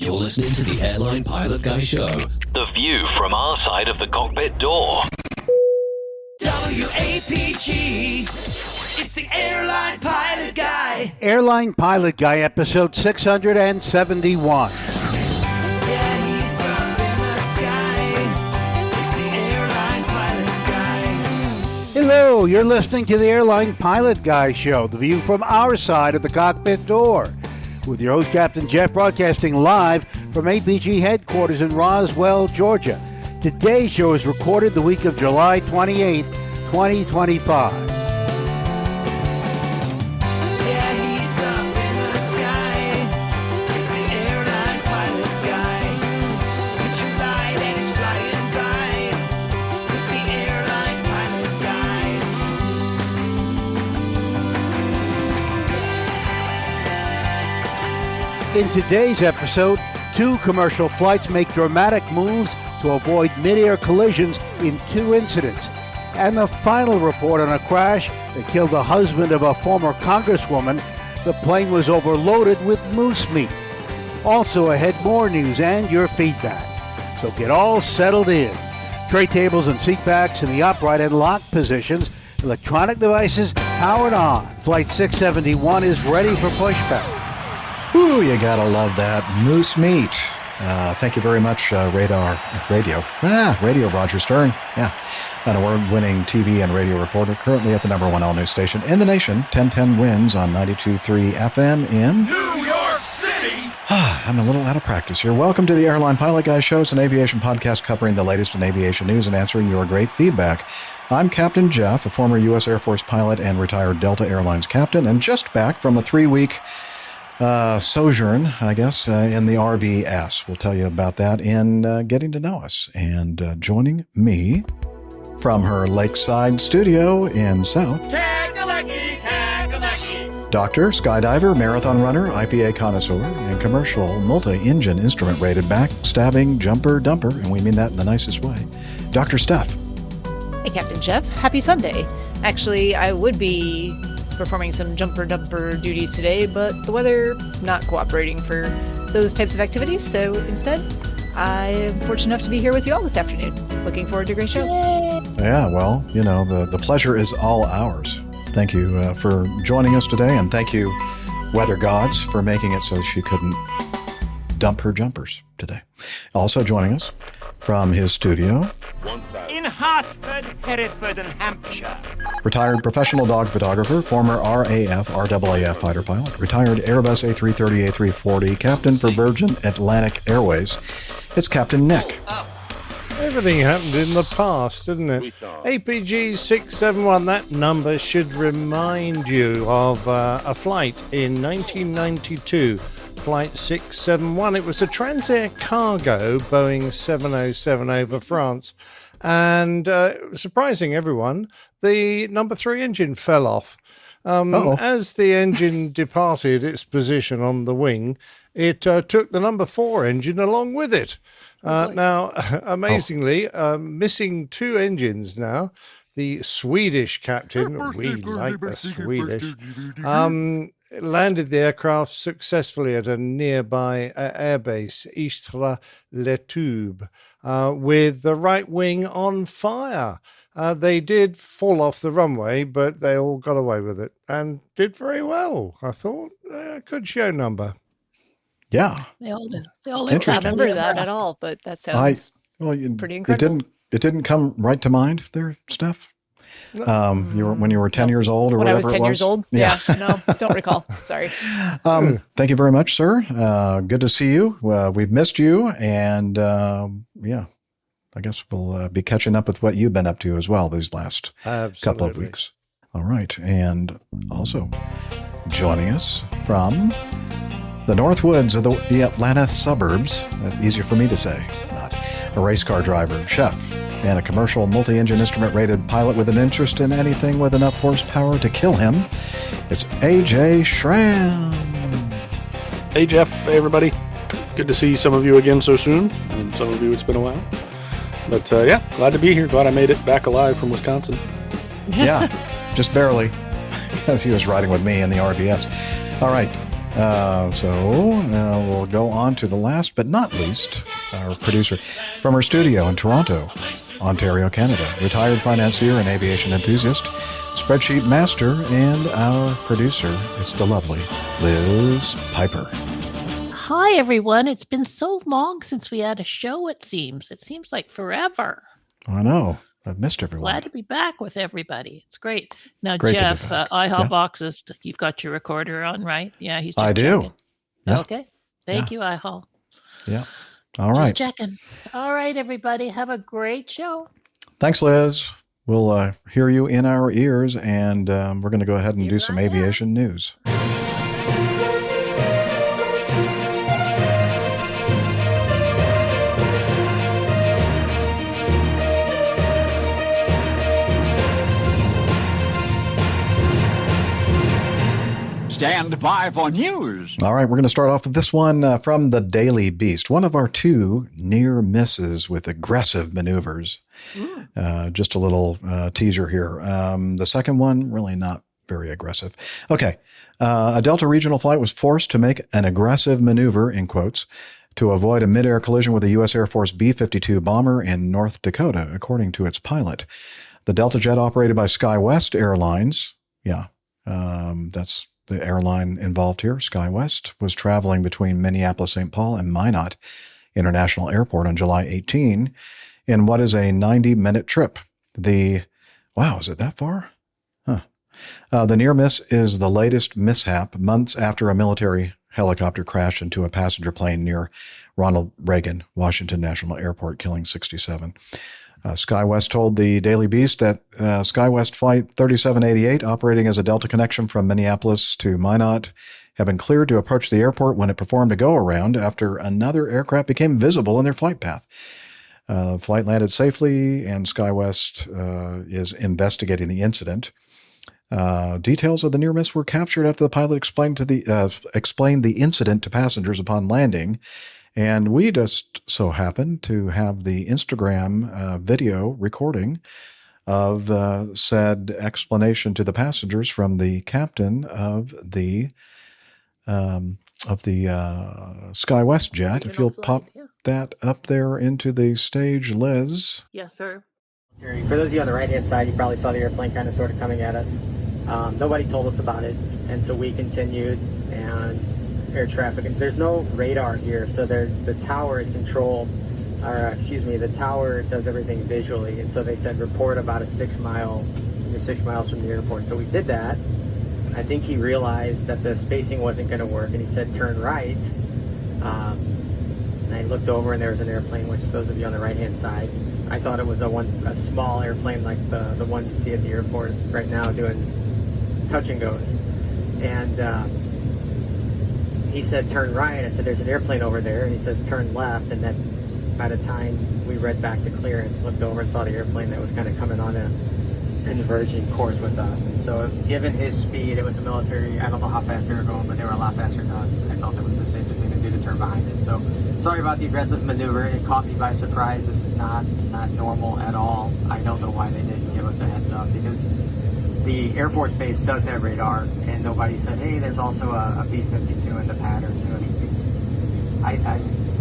You're listening to the Airline Pilot Guy Show. The view from our side of the cockpit door. WAPG. It's the Airline Pilot Guy. Airline Pilot Guy, episode 671. Yeah, he's up in the sky. It's the Airline Pilot Guy. Hello, you're listening to the Airline Pilot Guy Show, the view from our side of the cockpit door. With your host, Captain Jeff, broadcasting live from APG headquarters in Roswell, Georgia. Today's show is recorded the week of July 28th, 2025. Yeah, he's up in the sky. It's the Airline Pilot Guy. Put your light and he's flying by. With the Airline Pilot Guy. In today's episode, 2 commercial flights make dramatic moves to avoid mid-air collisions in 2 incidents. And the final report on a crash that killed the husband of a former congresswoman. The plane was overloaded with moose meat. Also ahead, more news and your feedback. So get all settled in. Tray tables and seat backs in the upright and locked positions. Electronic devices powered on. Flight 671 is ready for pushback. Ooh, you gotta love that moose meat. Thank you very much, Radio Roger Stern. Yeah, an award-winning TV and radio reporter, currently at the #1 all-news station in the nation, 1010 Wins on 92.3 FM in New York City. I'm a little out of practice here. Welcome to the Airline Pilot Guy Show. It's an aviation podcast covering the latest in aviation news and answering your great feedback. I'm Captain Jeff, a former U.S. Air Force pilot and retired Delta Airlines captain, and just back from a 3-week sojourn, I guess, in the RVS. We'll tell you about that in Getting to Know Us. And joining me from her lakeside studio in South, Doctor, skydiver, marathon runner, IPA connoisseur, and commercial multi-engine instrument-rated backstabbing jumper dumper, and we mean that in the nicest way, Dr. Steph. Hey, Captain Jeff. Happy Sunday. Actually, I would be performing some jumper-dumper duties today, but the weather not cooperating for those types of activities, so instead, I am fortunate enough to be here with you all this afternoon. Looking forward to a great show. Yeah, well, you know, the pleasure is all ours. Thank you for joining us today, and thank you, weather gods, for making it so she couldn't dump her jumpers today. Also joining us from his studio, in Hartford, Hereford, and Hampshire. Retired professional dog photographer, former RAF fighter pilot, retired Airbus A330, A340, captain for Virgin Atlantic Airways. It's Captain Nick. Everything happened in the past, didn't it? APG 671, that number should remind you of a flight in 1992. Flight 671. It was a Transair Cargo Boeing 707 over France. And surprising everyone, the number 3 engine fell off. As the engine departed its position on the wing, it took the number 4 engine along with it. Now, amazingly, missing 2 engines now. The Swedish captain, we like the Swedish, landed the aircraft successfully at a nearby airbase, Istres-les-Tubes, with the right wing on fire. They did fall off the runway, but they all got away with it and did very well, I thought. Good show number. Yeah. They all did. I don't remember that at all, but that sounds pretty incredible. It didn't come right to mind there, Steph? When you were 10 years old or when whatever I was 10 years old? Yeah. No, don't recall. Sorry. Thank you very much, sir. Good to see you. We've missed you. And I guess we'll be catching up with what you've been up to as well these last couple of weeks. All right. And also joining us from the North Woods of the Atlanta suburbs, that's easier for me to say, not a race car driver, chef, and a commercial multi-engine instrument-rated pilot with an interest in anything with enough horsepower to kill him. It's AJ Schramm. Hey, Jeff. Hey, everybody. Good to see some of you again so soon, and some of you it's been a while. But, glad to be here. Glad I made it back alive from Wisconsin. Yeah, just barely, as he was riding with me in the RVS. All right. We'll go on to the last but not least, our producer from our studio in Toronto, Ontario, Canada, retired financier and aviation enthusiast, spreadsheet master, and our producer. It's the lovely Liz Piper. Hi, everyone. It's been so long since we had a show, it seems. It seems like forever. I know. I've missed everyone. Glad to be back with everybody. It's great. Now, Great to be Jeff, back. iHall Yeah. Boxes, you've got your recorder on, right? Yeah, he's just I do. checking. Yeah. Okay. Thank you, iHall. Yeah. All right. Just checking. All right, everybody. Have a great show. Thanks, Liz. We'll hear you in our ears, and we're going to go ahead and do some aviation news. Stand by for news. All right, we're going to start off with this one from the Daily Beast. One of our two near misses with aggressive maneuvers. Just a little teaser here. The second one, really not very aggressive. Okay. A Delta regional flight was forced to make an aggressive maneuver, in quotes, to avoid a midair collision with a U.S. Air Force B-52 bomber in North Dakota, according to its pilot. The Delta jet operated by SkyWest Airlines. Yeah, that's the airline involved here. SkyWest was traveling between Minneapolis, St. Paul, and Minot International Airport on July 18 in what is a 90-minute trip. Wow, is it that far? Huh. The near miss is the latest mishap months after a military helicopter crashed into a passenger plane near Ronald Reagan Washington National Airport, killing 67. SkyWest told the Daily Beast that SkyWest Flight 3788, operating as a Delta connection from Minneapolis to Minot, had been cleared to approach the airport when it performed a go-around after another aircraft became visible in their flight path. The flight landed safely, and SkyWest is investigating the incident. Details of the near miss were captured after the pilot explained the incident to passengers upon landing. And we just so happened to have the Instagram video recording of said explanation to the passengers from the captain of the SkyWest jet. If you'll pop that up there into the stage, Liz. Yes, sir. For those of you on the right-hand side, you probably saw the airplane kind of sort of coming at us. Nobody told us about it, and so we continued, and air traffic. There's no radar here, so the tower is controlled, the tower does everything visually, and so they said report about 6 miles from the airport. So we did that. I think he realized that the spacing wasn't going to work, and he said turn right. And I looked over, and there was an airplane, which those of you on the right-hand side, I thought it was a small airplane like the one you see at the airport right now doing touch and goes. And he said turn right. I said there's an airplane over there, and he says turn left. And then by the time we read back to clearance, looked over and saw the airplane that was kind of coming on a converging course with us. And so given his speed, it was a military, I don't know how fast they were going, but they were a lot faster than us. I felt it was the safest thing to do to turn behind it. So sorry about the aggressive maneuver. It caught me by surprise. This is not normal at all. I don't know why they didn't give us a heads up, because the Air Force Base does have radar, and nobody said, hey, there's also a B-52 in the pattern. You know,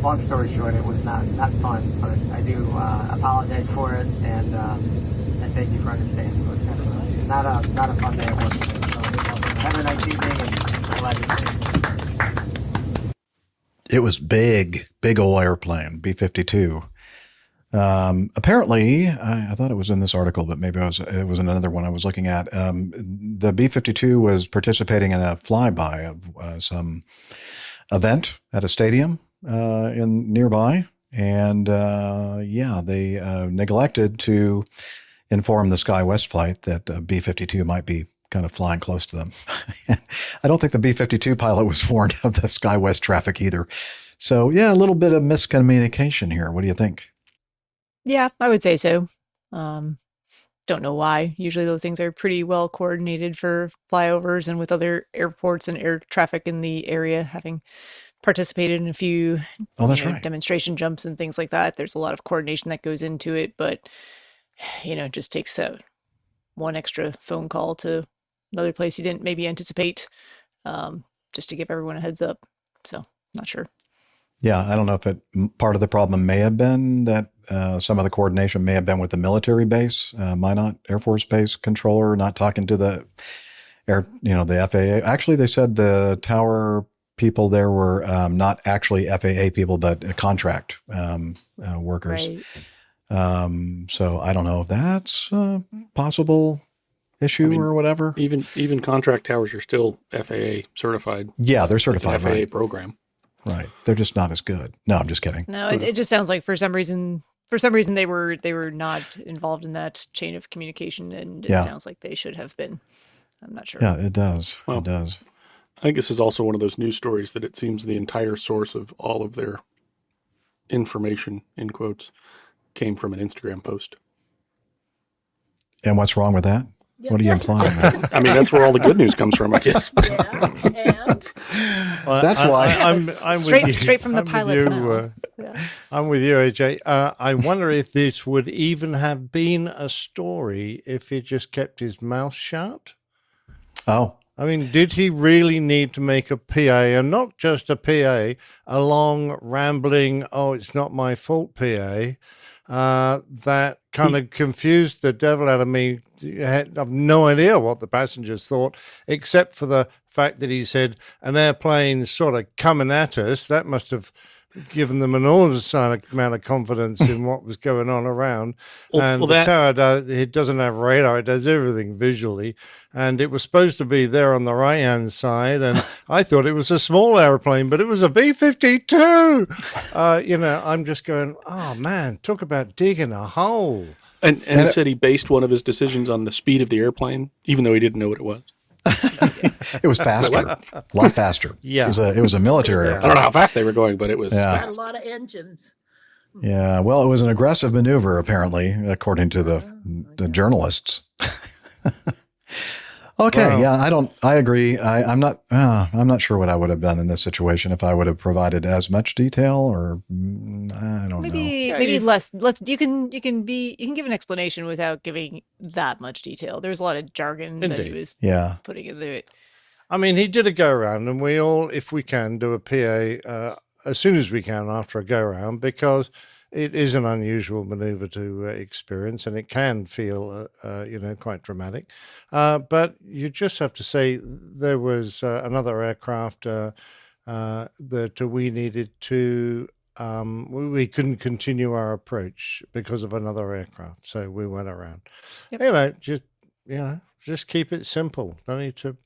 long story short, it was not fun, but I do apologize for it, and thank you for understanding. It was kind of not a fun day at work today. So have a nice evening, and I'm glad you're here. It was big old airplane, B-52. Apparently, I thought it was in this article, but maybe it was another one I was looking at. The B-52 was participating in a flyby of some event at a stadium in nearby, and they neglected to inform the SkyWest flight that B-52 might be kind of flying close to them. I don't think the B-52 pilot was warned of the SkyWest traffic either. So yeah, a little bit of miscommunication here. What do you think? Yeah, I would say so. Don't know why. Usually those things are pretty well coordinated for flyovers, and with other airports and air traffic in the area having participated in a few demonstration jumps and things like that. There's a lot of coordination that goes into it, but it just takes that one extra phone call to another place you didn't maybe anticipate. just to give everyone a heads up. So not sure. Yeah, I don't know if part of the problem may have been that some of the coordination may have been with the military base, Minot Air Force Base controller not talking to the the FAA. Actually, they said the tower people there were not actually FAA people, but contract workers. Right. So I don't know if that's a possible issue or whatever. Even contract towers are still FAA certified. Yeah, they're certified. It's an FAA right. program. Right. They're just not as good. No, I'm just kidding. No, it just sounds like for some reason they were not involved in that chain of communication, and it sounds like they should have been. I'm not sure. Yeah, it does. Well, it does. I think this is also one of those news stories that it seems the entire source of all of their information, in quotes, came from an Instagram post. And what's wrong with that? Yeah. What are you implying? I mean, that's where all the good news comes from, I guess. Well, That's why. I'm straight, with you. straight from the I'm with pilot's you, mouth. I'm with you, AJ. I wonder if this would even have been a story if he just kept his mouth shut. Oh. I mean, did he really need to make a PA, and not just a PA, a long, rambling, oh, it's not my fault PA, that kind of confused the devil out of me. I've no idea what the passengers thought, except for the fact that he said an airplane sort of coming at us. That must have given them an enormous amount of confidence in what was going on around. And the tower, it doesn't have radar. It does everything visually. And it was supposed to be there on the right-hand side. And I thought it was a small airplane, but it was a B-52. I'm just going, oh, man, talk about digging a hole. And he said he based one of his decisions on the speed of the airplane, even though he didn't know what it was. It was faster, a lot faster. Yeah. It was a military airplane. I don't know how fast they were going, but it was Got fast. a lot of engines. Yeah, well, it was an aggressive maneuver, apparently, according to the journalists. Okay, Wow. I agree. I'm not sure what I would have done in this situation if I would have provided as much detail, or I don't know. Maybe less. You can give an explanation without giving that much detail. There's a lot of jargon that he was putting into it. I mean, he did a go-round, and we all, if we can, do a PA as soon as we can after a go-round, because it is an unusual maneuver to experience, and it can feel, quite dramatic. But you just have to say there was another aircraft that we needed to. We couldn't continue our approach because of another aircraft, so we went around. Yep. Just keep it simple. Don't need to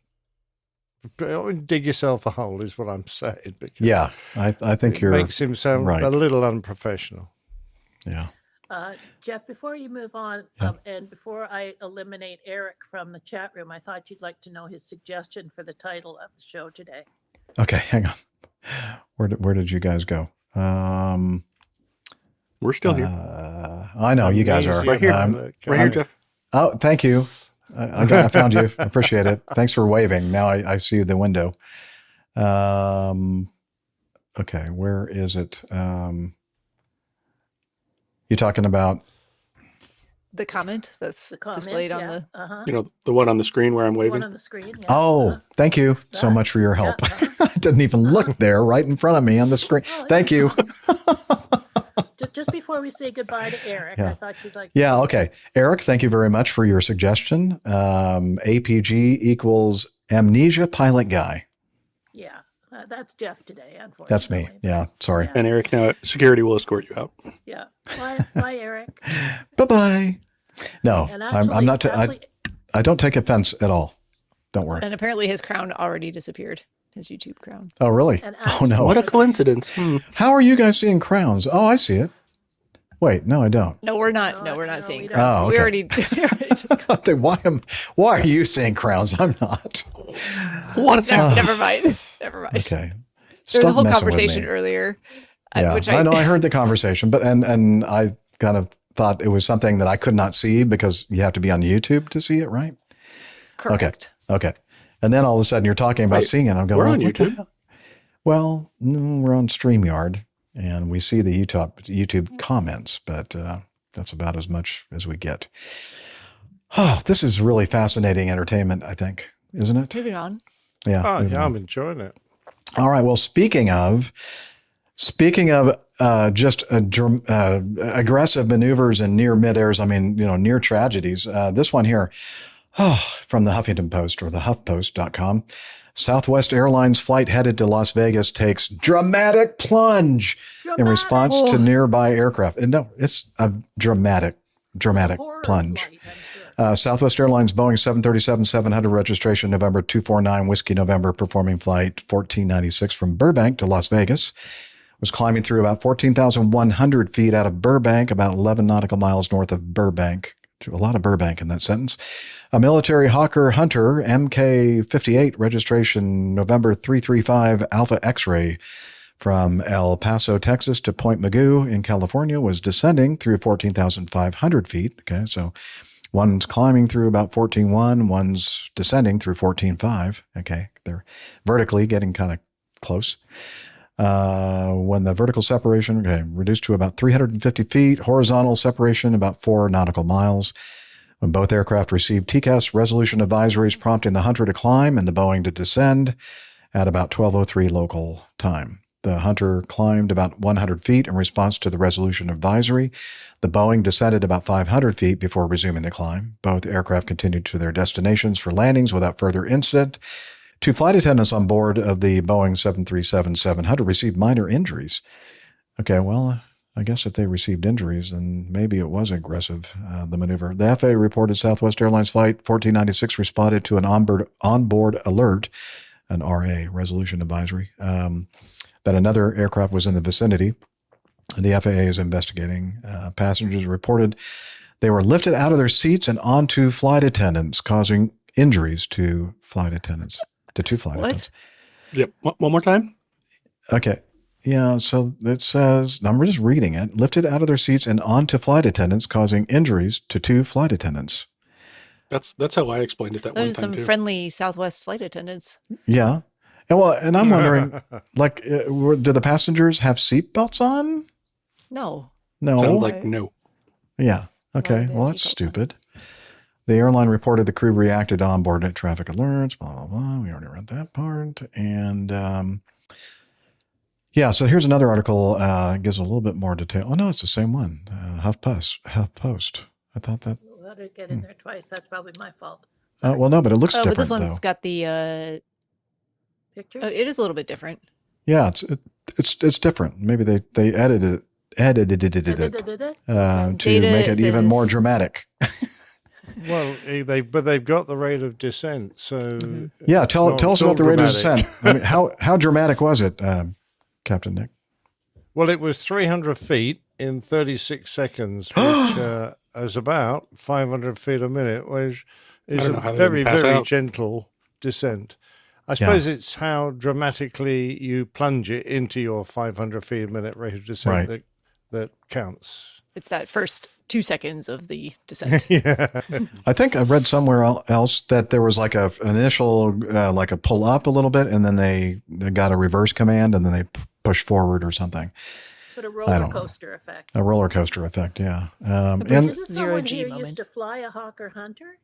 dig yourself a hole, is what I'm saying. Because I think it makes him sound right. a little unprofessional. Yeah. Jeff, before you move on, and before I eliminate Eric from the chat room, I thought you'd like to know his suggestion for the title of the show today. Okay, hang on. Where did you guys go? We're still here. I know you guys are right here, Jeff. Oh, thank you. I found you. Appreciate it. Thanks for waving. Now I see the window. Okay, where is it? You talking about The comment that's displayed on the the one on the screen where I'm waving. One on the screen. Yeah. Oh, thank you so much for your help. I didn't even look there right in front of me on the screen. Thank you. Just before we say goodbye to Eric, I thought you'd like. Yeah. Okay. Eric, thank you very much for your suggestion. APG equals amnesia pilot guy. Yeah. That's Jeff today, unfortunately. That's me. Yeah. Sorry. And Eric, now security will escort you out. Yeah. Bye, Eric. Bye-bye. No, And I'm not. I don't take offense at all. Don't worry. And apparently his crown already disappeared. His YouTube crown. Oh, really? Oh, no. What a coincidence. How are you guys seeing crowns? Oh, I see it. Wait, no, I don't. No, we're not. No, we're not seeing don't. crowns. Oh, We okay. already just Why are you seeing crowns? I'm not. What's never mind. Never mind. Okay. There was a whole messing with conversation me. earlier. Yeah, which I know. I heard the conversation, but and I kind of thought it was something that I could not see because you have to be on YouTube to see it, right? Correct. Okay. And then all of a sudden you're talking about seeing it. I'm going, we're on what the YouTube. hell? Well, we're on StreamYard and we see the YouTube comments, but that's about as much as we get. Oh, this is really fascinating entertainment, I think, isn't it? Moving on. Yeah. Oh, moving yeah, on. I'm enjoying it. All right. Well, speaking of just aggressive maneuvers and near midairs, near tragedies. This one here, from the Huffington Post or the HuffPost.com. Southwest Airlines flight headed to Las Vegas takes dramatic plunge in response to nearby aircraft. And no, it's a dramatic plunge. Southwest Airlines Boeing 737-700 registration November 249 Whiskey November performing flight 1496 from Burbank to Las Vegas was climbing through about 14,100 feet out of Burbank, about 11 nautical miles north of Burbank. A lot of Burbank in that sentence. A military Hawker Hunter MK-58 registration November 335 Alpha X-ray from El Paso, Texas to Point Mugu in California was descending through 14,500 feet. Okay, so one's climbing through about 14.1, one's descending through 14.5. Okay, they're vertically getting kind of close. When the vertical separation reduced to about 350 feet, horizontal separation about 4 nautical miles. When both aircraft received TCAS resolution advisories prompting the Hunter to climb and the Boeing to descend at about 12:03 local time. The Hunter climbed about 100 feet in response to the resolution advisory. The Boeing descended about 500 feet before resuming the climb. Both aircraft continued to their destinations for landings without further incident. 2 flight attendants on board of the Boeing 737-700 received minor injuries. Okay, well, I guess if they received injuries, then maybe it was aggressive, the maneuver. The FAA reported Southwest Airlines Flight 1496 responded to an onboard alert, an RA, resolution advisory, that another aircraft was in the vicinity. The FAA is investigating. Passengers reported they were lifted out of their seats and onto flight attendants, causing injuries to flight attendants. To 2 flight attendants. Yep. One more time? Okay. Yeah, so it says, I'm just reading it, lifted out of their seats and onto flight attendants, causing injuries to 2 flight attendants. That's how I explained it that one time, There's some too. friendly Southwest flight attendants. Yeah. And I'm wondering, do the passengers have seat belts on? No. No. Sounds like no. Yeah. Okay. Well, that's stupid. The airline reported the crew reacted to onboard traffic alerts, blah, blah, blah. We already read that part. And so here's another article. Gives a little bit more detail. Oh, no, it's the same one. HuffPost. I thought that. Let it get in there twice. That's probably my fault. Well, no, but it looks different, but this one's though. got the pictures. It is a little bit different. Yeah, it's different. Maybe they edited it to make it even more dramatic. Well, they've got the rate of descent, so yeah. Tell us about the rate of descent. I mean, how dramatic was it, Captain Nick? Well, it was 300 feet in 36 seconds, which is about 500 feet a minute, which is a very, very gentle descent. I suppose it's how dramatically you plunge it into your 500 feet a minute rate of descent that counts. It's that first 2 seconds of the descent. Yeah. I think I read somewhere else that there was like an initial, like a pull up a little bit, and then they got a reverse command, and then they push forward or something. Sort of roller coaster effect. A roller coaster effect, yeah. And someone here used to fly a Hawker Hunter?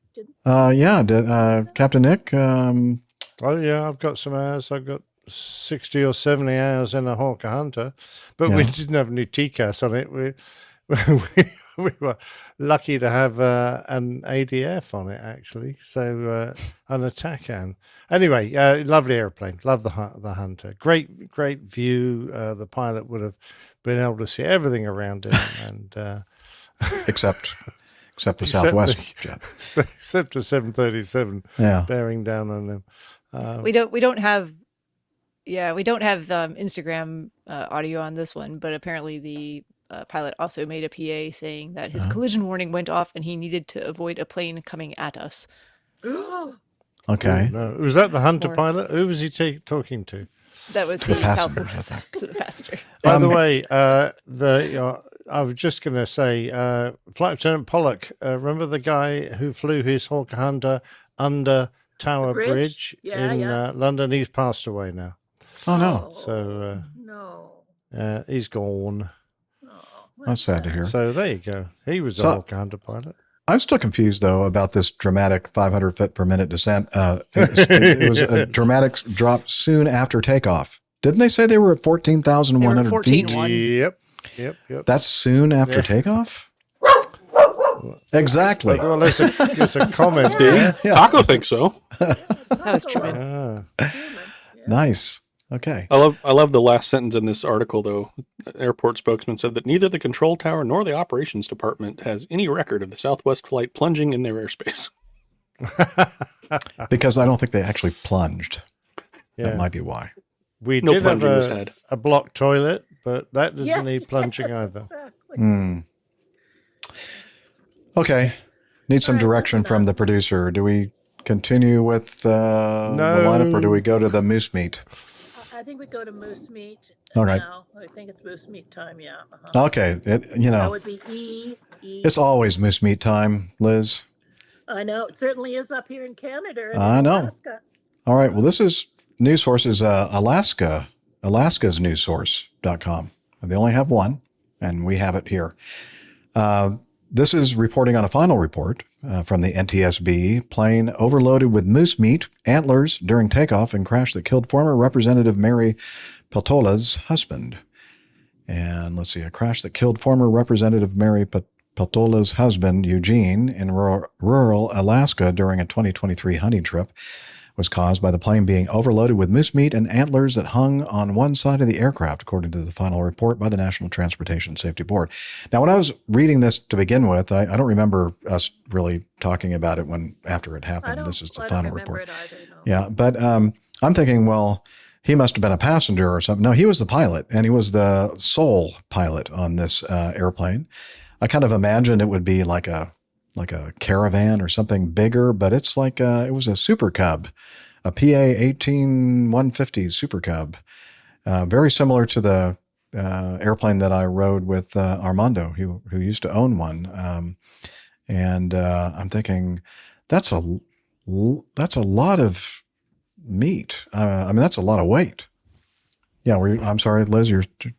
Captain Nick? Oh, yeah, I've got some hours. I've got 60 or 70 hours in a Hawker Hunter, but we didn't have any TCAS on it. We were lucky to have an ADF on it, actually, so an ATACAN. Anyway, lovely airplane. Love the Hunter. Great view. The pilot would have been able to see everything around him, and except the Southwest jet, except the 737 bearing down on them. We don't have Instagram audio on this one, but apparently the pilot also made a PA saying that his collision warning went off and he needed to avoid a plane coming at us. Okay. No, was that the Hunter pilot? Who was he talking to? That was the Southwest to the passenger. By the way, I was just going to say, Flight Lieutenant Pollock, remember the guy who flew his Hawker Hunter under Tower Bridge in London? He's passed away now. Oh, no. So he's gone. That's sad to hear. So there you go. He was a Hawker Hunter pilot. I'm still confused, though, about this dramatic 500 foot per minute descent. It was a dramatic drop soon after takeoff. Didn't they say they were at 14,100 feet? 14,100. Yep. That's soon after takeoff? Exactly. Well, there's a comment there. Yeah. Taco thinks so. That was true. Nice. Okay. I love the last sentence in this article, though. Airport spokesman said that neither the control tower nor the operations department has any record of the Southwest flight plunging in their airspace. Because I don't think they actually plunged. Yeah. That might be why. We No did have plunging was had. a blocked toilet, but that didn't Yes, need plunging yes, either. exactly. Okay. Need some direction from the producer. Do we continue with the lineup, or do we go to the moose meat? I think we go to moose meat. All right. Now. I think it's moose meat time. Yeah. Uh-huh. Okay. That would be E. It's always moose meat time, Liz. I know it certainly is up here in Canada. And I know. Alaska. All right. Well, this is news source is Alaska's newssource.com. They only have one, and we have it here. This is reporting on a final report from the NTSB. Plane overloaded with moose meat, antlers during takeoff and crash that killed former Representative Mary Peltola's husband. And let's see, a crash that killed former Representative Mary Peltola's husband, Eugene, in rural Alaska during a 2023 hunting trip was caused by the plane being overloaded with moose meat and antlers that hung on one side of the aircraft, according to the final report by the National Transportation Safety Board. Now, when I was reading this to begin with, I don't remember us really talking about it after it happened. This is the final report. It either, no. Yeah, but I'm thinking, well, he must have been a passenger or something. No, he was the pilot, and he was the sole pilot on this airplane. I kind of imagined it would be like a caravan or something bigger, but it's like it was a Super Cub, a PA 18150 Super Cub, very similar to the airplane that I rode with Armando, who used to own one. And I'm thinking that's a lot of meat. I mean, that's a lot of weight. Yeah, I'm sorry, Liz.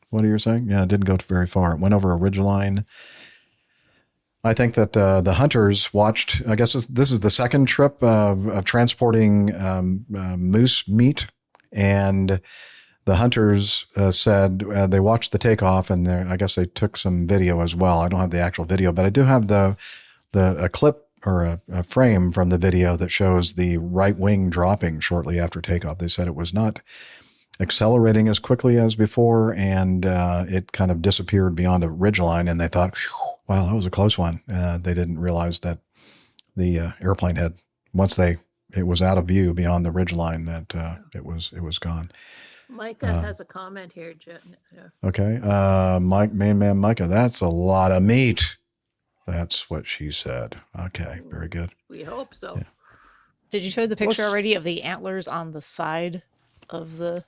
What are you saying? Yeah, it didn't go very far. It went over a ridgeline. I think that the hunters watched, I guess this is the second trip of transporting moose meat, and the hunters said they watched the takeoff, and I guess they took some video as well. I don't have the actual video, but I do have a clip or a frame from the video that shows the right wing dropping shortly after takeoff. They said it was not accelerating as quickly as before, and it kind of disappeared beyond a ridgeline, and they thought, wow, that was a close one. They didn't realize that the airplane had, once it was out of view beyond the ridgeline, that it was gone. Micah has a comment here, Jen. Yeah. Okay. Main man Micah, that's a lot of meat. That's what she said. Okay, very good. We hope so. Yeah. Did you show the picture already of the antlers on the side of the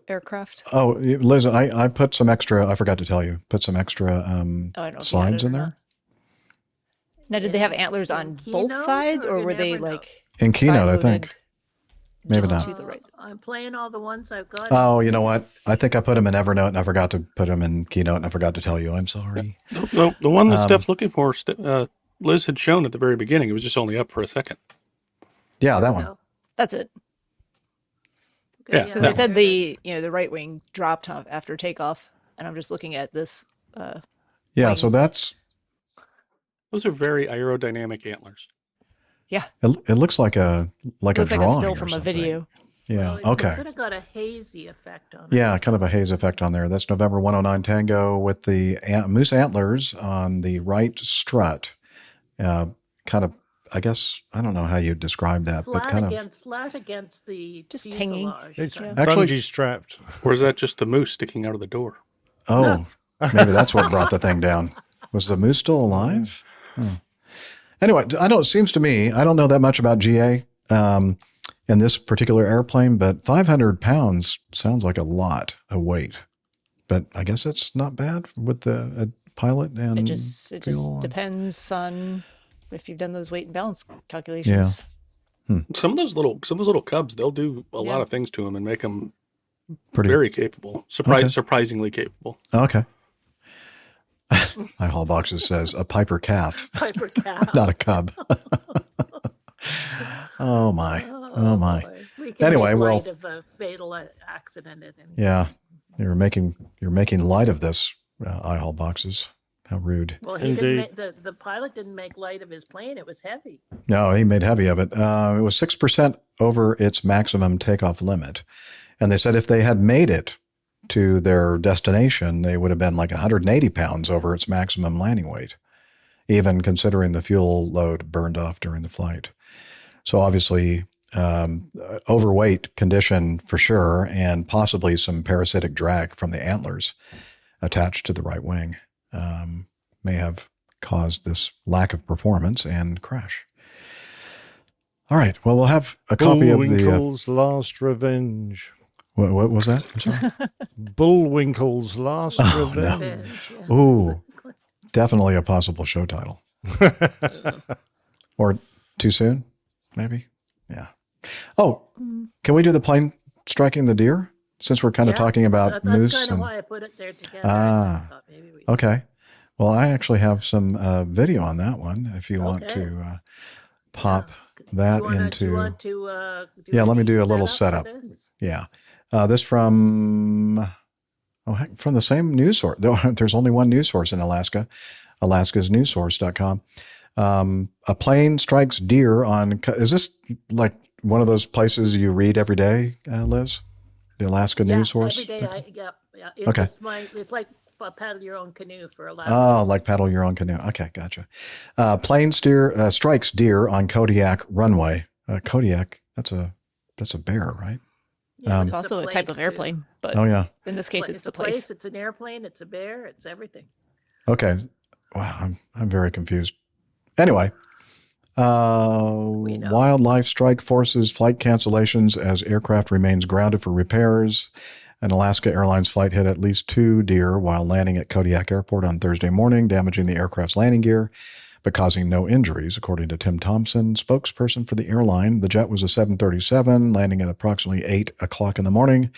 aircraft? Oh, Liz, I put some extra, I forgot to tell you, put some extra slides in there. Now, did they have antlers on both sides, or were they like in Keynote, I think. Maybe just not. to the right? I'm playing all the ones I've got. Oh, you know what? I think I put them in Evernote, and I forgot to put them in Keynote, and I forgot to tell you. I'm sorry. The one that Steph's looking for, Liz had shown at the very beginning. It was just only up for a second. Yeah, that one. That's it. Yeah, because they said the right wing dropped after takeoff, and I'm just looking at this. Yeah, so those are very aerodynamic antlers. Yeah, it looks like a looks drawing like a still or from something. a video. Yeah. Well, okay. It's sort of got a hazy effect on it. Yeah, kind of a haze effect on there. That's November 109 Tango with the moose antlers on the right strut. Kind of, I guess, I don't know how you describe that, but kind of flat against the just fuselage. hanging. It's Actually- bungee strapped. Or is that just the moose sticking out of the door? Oh, maybe that's what brought the thing down. Was the moose still alive? Anyway, it seems to me, I don't know that much about GA in this particular airplane, but 500 pounds sounds like a lot of weight. But I guess it's not bad with the pilot and It just fuel. depends on if you've done those weight and balance calculations. Some of those little cubs, they'll do a lot of things to them and make them very capable. Surprisingly capable. Okay. My Hall Boxes says a Piper calf. Piper calf. Not a cub. Oh my. Boy. You can Anyway, make well, light of a fatal accident. yeah, you're making light of this, eye boxes. How rude. Well, he didn't the pilot didn't make light of his plane. It was heavy. No, he made heavy of it. It was 6% over its maximum takeoff limit. And they said if they had made it to their destination, they would have been like 180 pounds over its maximum landing weight, even considering the fuel load burned off during the flight. So obviously, overweight condition for sure, and possibly some parasitic drag from the antlers attached to the right wing may have caused this lack of performance and crash. All right. Well, we'll have a copy of the Bullwinkle's Last Revenge. What was that? I'm sorry. Bullwinkle's Last Revenge. No. Ooh, definitely a possible show title. Or too soon, maybe. Yeah. Oh, can we do the plane striking the deer? Since we're kind of talking about moose. That's kind of why I put it there together. Okay. Well, I actually have some video on that one. If you want to pop that into. Let me do a little setup. Yeah. This from the same news source. There's only one news source in Alaska, alaskasnewssource.com. A plane strikes deer on. Is this like one of those places you read every day, Liz? The Alaska News Source? Every day. Okay. It's like paddle your own canoe for Alaska. Oh, like paddle your own canoe. Okay, gotcha. Plane strikes deer on Kodiak runway. Kodiak, that's a bear, right? Yeah, it's also a type of airplane, but in this case, it's the place. It's an airplane. It's a bear. It's everything. Okay. Wow, I'm very confused. Anyway, wildlife strike forces flight cancellations as aircraft remains grounded for repairs. An Alaska Airlines flight hit at least 2 deer while landing at Kodiak Airport on Thursday morning, damaging the aircraft's landing gear, but causing no injuries, according to Tim Thompson, spokesperson for the airline. The jet was a 737, landing at approximately 8 o'clock in the morning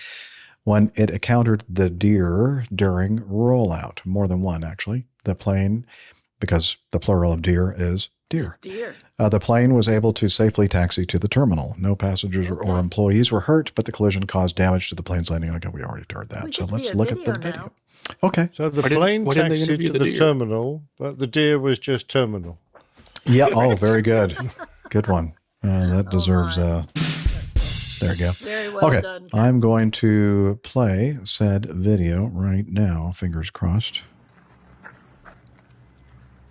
when it encountered the deer during rollout. More than one, actually. The plane, because the plural of deer is deer. The plane was able to safely taxi to the terminal. No passengers or employees were hurt, but the collision caused damage to the plane's landing. Okay, we already heard that. So let's look at the video. Now. Okay. So the plane taxied to the terminal, but the deer was just terminal. Yeah. Oh, very good. Good one. That deserves there you go. Very well done. I'm going to play said video right now. Fingers crossed.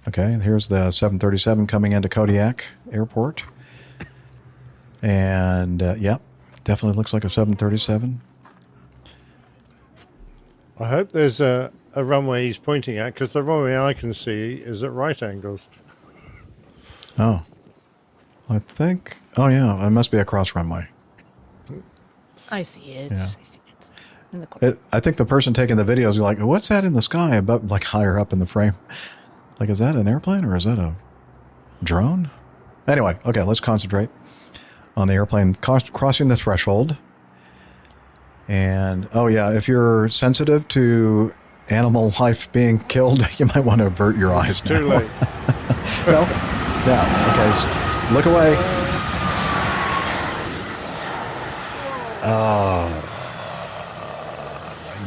Okay, here's the 737 coming into Kodiak Airport. And, definitely looks like a 737. I hope there's a runway he's pointing at, because the runway I can see is at right angles. Oh. I think... Oh, yeah, it must be a cross runway. I see it. Yeah. I see it. In the corner. I think the person taking the videos are like, what's that in the sky above, like higher up in the frame? Like, is that an airplane or is that a drone? Anyway, okay, let's concentrate on the airplane crossing the threshold. And, if you're sensitive to animal life being killed, you might want to avert your eyes now. Too late. No? Yeah, okay, look away.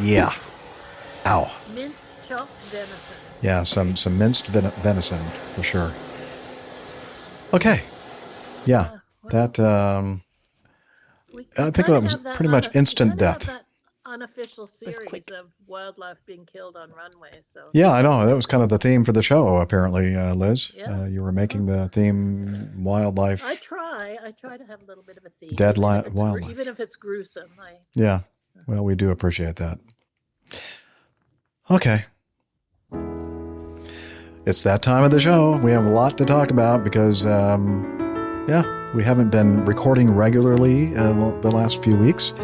Yeah. Ow. Minced chopped venison. Yeah, some minced venison for sure. Okay. Yeah, that I think that was pretty much instant death. That unofficial series of wildlife being killed on runway. So yeah, I know that was kind of the theme for the show. Apparently, Liz, you were making the theme wildlife. I try to have a little bit of a theme. Dead wildlife, even if it's gruesome. Yeah, well, we do appreciate that. Okay. It's that time of the show. We have a lot to talk about because, we haven't been recording regularly the last few weeks,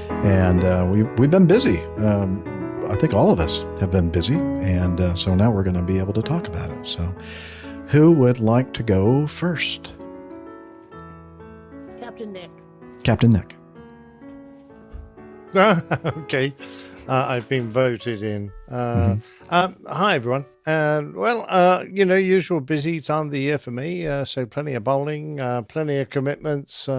and we've been busy. I think all of us have been busy, and so now we're going to be able to talk about it. So, who would like to go first? Captain Nick. Captain Nick. Okay. I've been voted in. Hi, everyone. Usual busy time of the year for me. So plenty of bowling, plenty of commitments.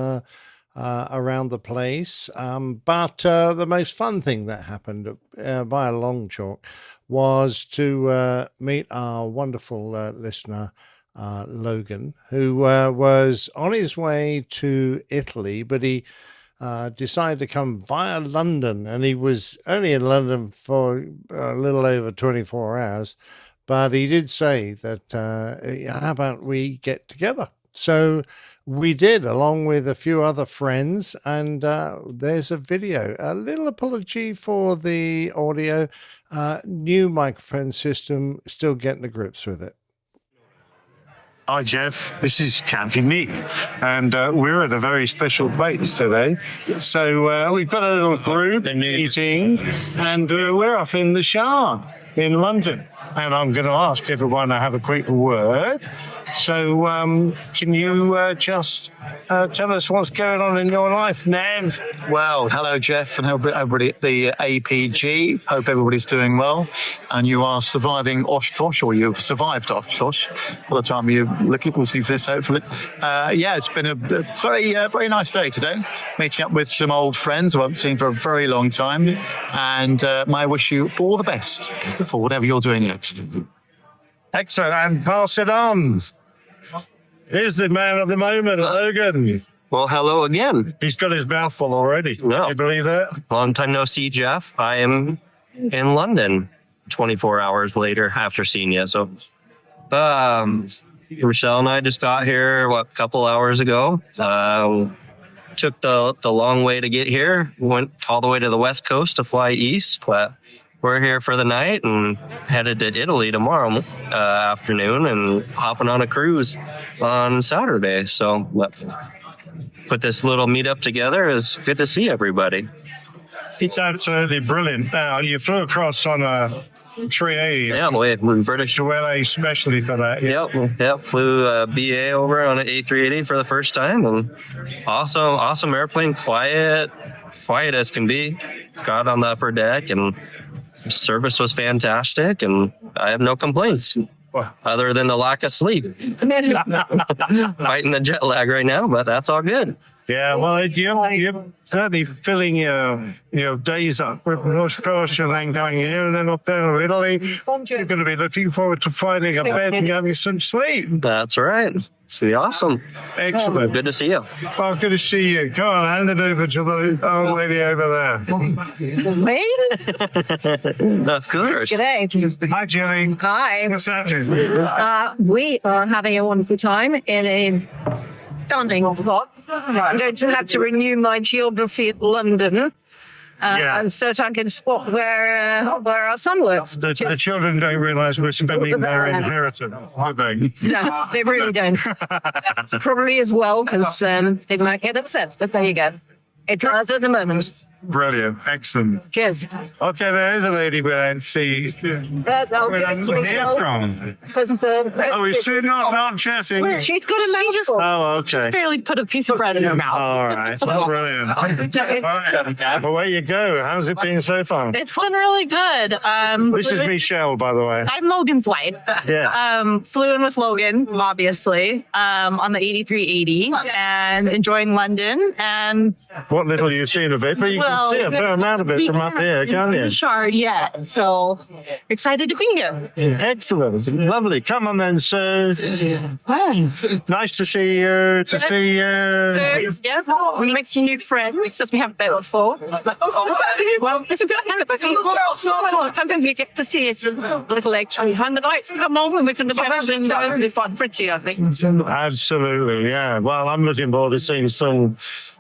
around the place. But the most fun thing that happened by a long chalk was to meet our wonderful listener, Logan, who was on his way to Italy, but he decided to come via London, and he was only in London for a little over 24 hours. But he did say that, how about we get together? So we did, along with a few other friends, and there's a video. A little apology for the audio. New microphone system, still getting to grips with it. Hi, Jeff. This is Captain Nick, and we're at a very special place today. So we've got a little group meeting, and we're up in the Schramm in London. And I'm going to ask everyone to have a quick word. So can you just tell us what's going on in your life, Nav? Well, hello, Jeff, and everybody at the APG. Hope everybody's doing well. And you are surviving Oshkosh, or you've survived Oshkosh by the time you will see this, hopefully. It's been a very nice day today. Meeting up with some old friends who I haven't seen for a very long time. And I wish you all the best for whatever you're doing next. Excellent, and pass it on. Here's the man of the moment, Logan. Well, hello again. He's got his mouth full already. No. Can you believe that? Long time no see, Jeff. I am in London 24 hours later after seeing you. So, Rochelle and I just got here, a couple hours ago. Took the long way to get here. Went all the way to the West Coast to fly east, but we're here for the night and headed to Italy tomorrow afternoon and hopping on a cruise on Saturday. So let's put this little meetup together. It's good to see everybody. It's absolutely brilliant. Now, you flew across on a 380. Yeah, we're British. To LA especially for that. Yep. Flew BA over on an A380 for the first time. And awesome airplane, quiet as can be. Got on the upper deck and service was fantastic, and I have no complaints other than the lack of sleep. Fighting the jet lag right now, but that's all good. Yeah, well, you're certainly filling your days up with Oshkosh and then going here and then up there to Italy. You're going to be looking forward to finding a bed and having some sleep. That's right. It's going to be awesome. Excellent. Good to see you. Well, good to see you. Go on, hand it over to the old lady over there. Me? Of course. G'day. Hi, Julie. Hi. What's happening? We are having a wonderful time in a stunning spot. I'm going to have to renew my geography of London. So that I can spot where our son works. The children don't realise we're spending their inheritance, do they? No, they really don't. Probably as well, because they might get upset, but there you go. It does at the moment. Brilliant. Excellent. Cheers. Okay, there's a lady we don't see. Where I'm here from. Oh, is she not chatting? She's got a mouthful. Oh, okay. She's barely put a piece of bread in her mouth. All right. Brilliant. All right. Well, where you go? How's it been so far? It's been really good. This is Michelle, by the way. I'm Logan's wife. Yeah. Flew in with Logan, obviously, on the 8380 and enjoying London. And what little you've seen of it, but you can see a fair amount of it from up here, can't you? Shard yet. So excited to be here. Excellent. Lovely. Come on then, sir. Nice to see you. Yes, we make some new friends as we haven't met before. Well, it's a good hand. Sometimes we get to see it a little extra. And the lights come on and we can look at it and be quite pretty, I think. Absolutely, yeah. Well, I'm looking forward to seeing some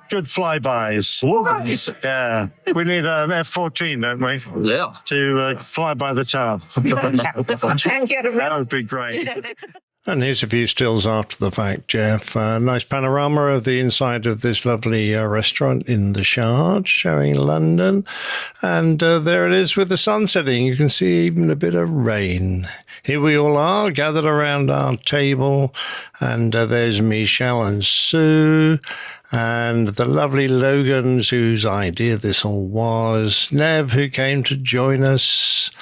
good flybys. Yeah. We need an F-14, don't we? Yeah. To fly by the tower. That would be great. And here's a few stills after the fact, Jeff. Nice panorama of the inside of this lovely restaurant in the Shard, showing London. And there it is with the sun setting. You can see even a bit of rain. Here we all are, gathered around our table. And there's Michelle and Sue. And the lovely Logans, whose idea this all was. Nev, who came to join us.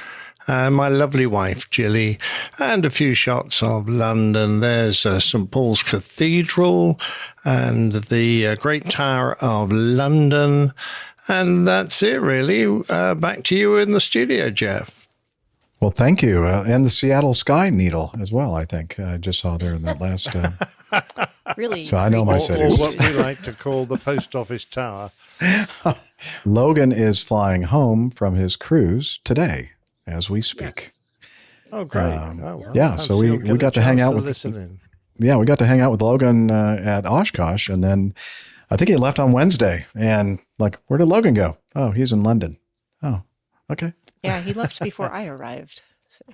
my lovely wife, Jilly, and a few shots of London. There's St. Paul's Cathedral and the Great Tower of London. And that's it, really. Back to you in the studio, Jeff. Well, thank you. And the Seattle Sky Needle as well, I think. I just saw there in that last... Really? So I know my Or cities. what we like to call the post office tower. Logan is flying home from his cruise today as we speak. Oh, great. Oh, well. Yeah, so we got to hang out with... Yeah, we got to hang out with Logan at Oshkosh, and then I think he left on Wednesday. And like, where did Logan go? Oh, he's in London. Oh, okay. Yeah, he left before I arrived. So.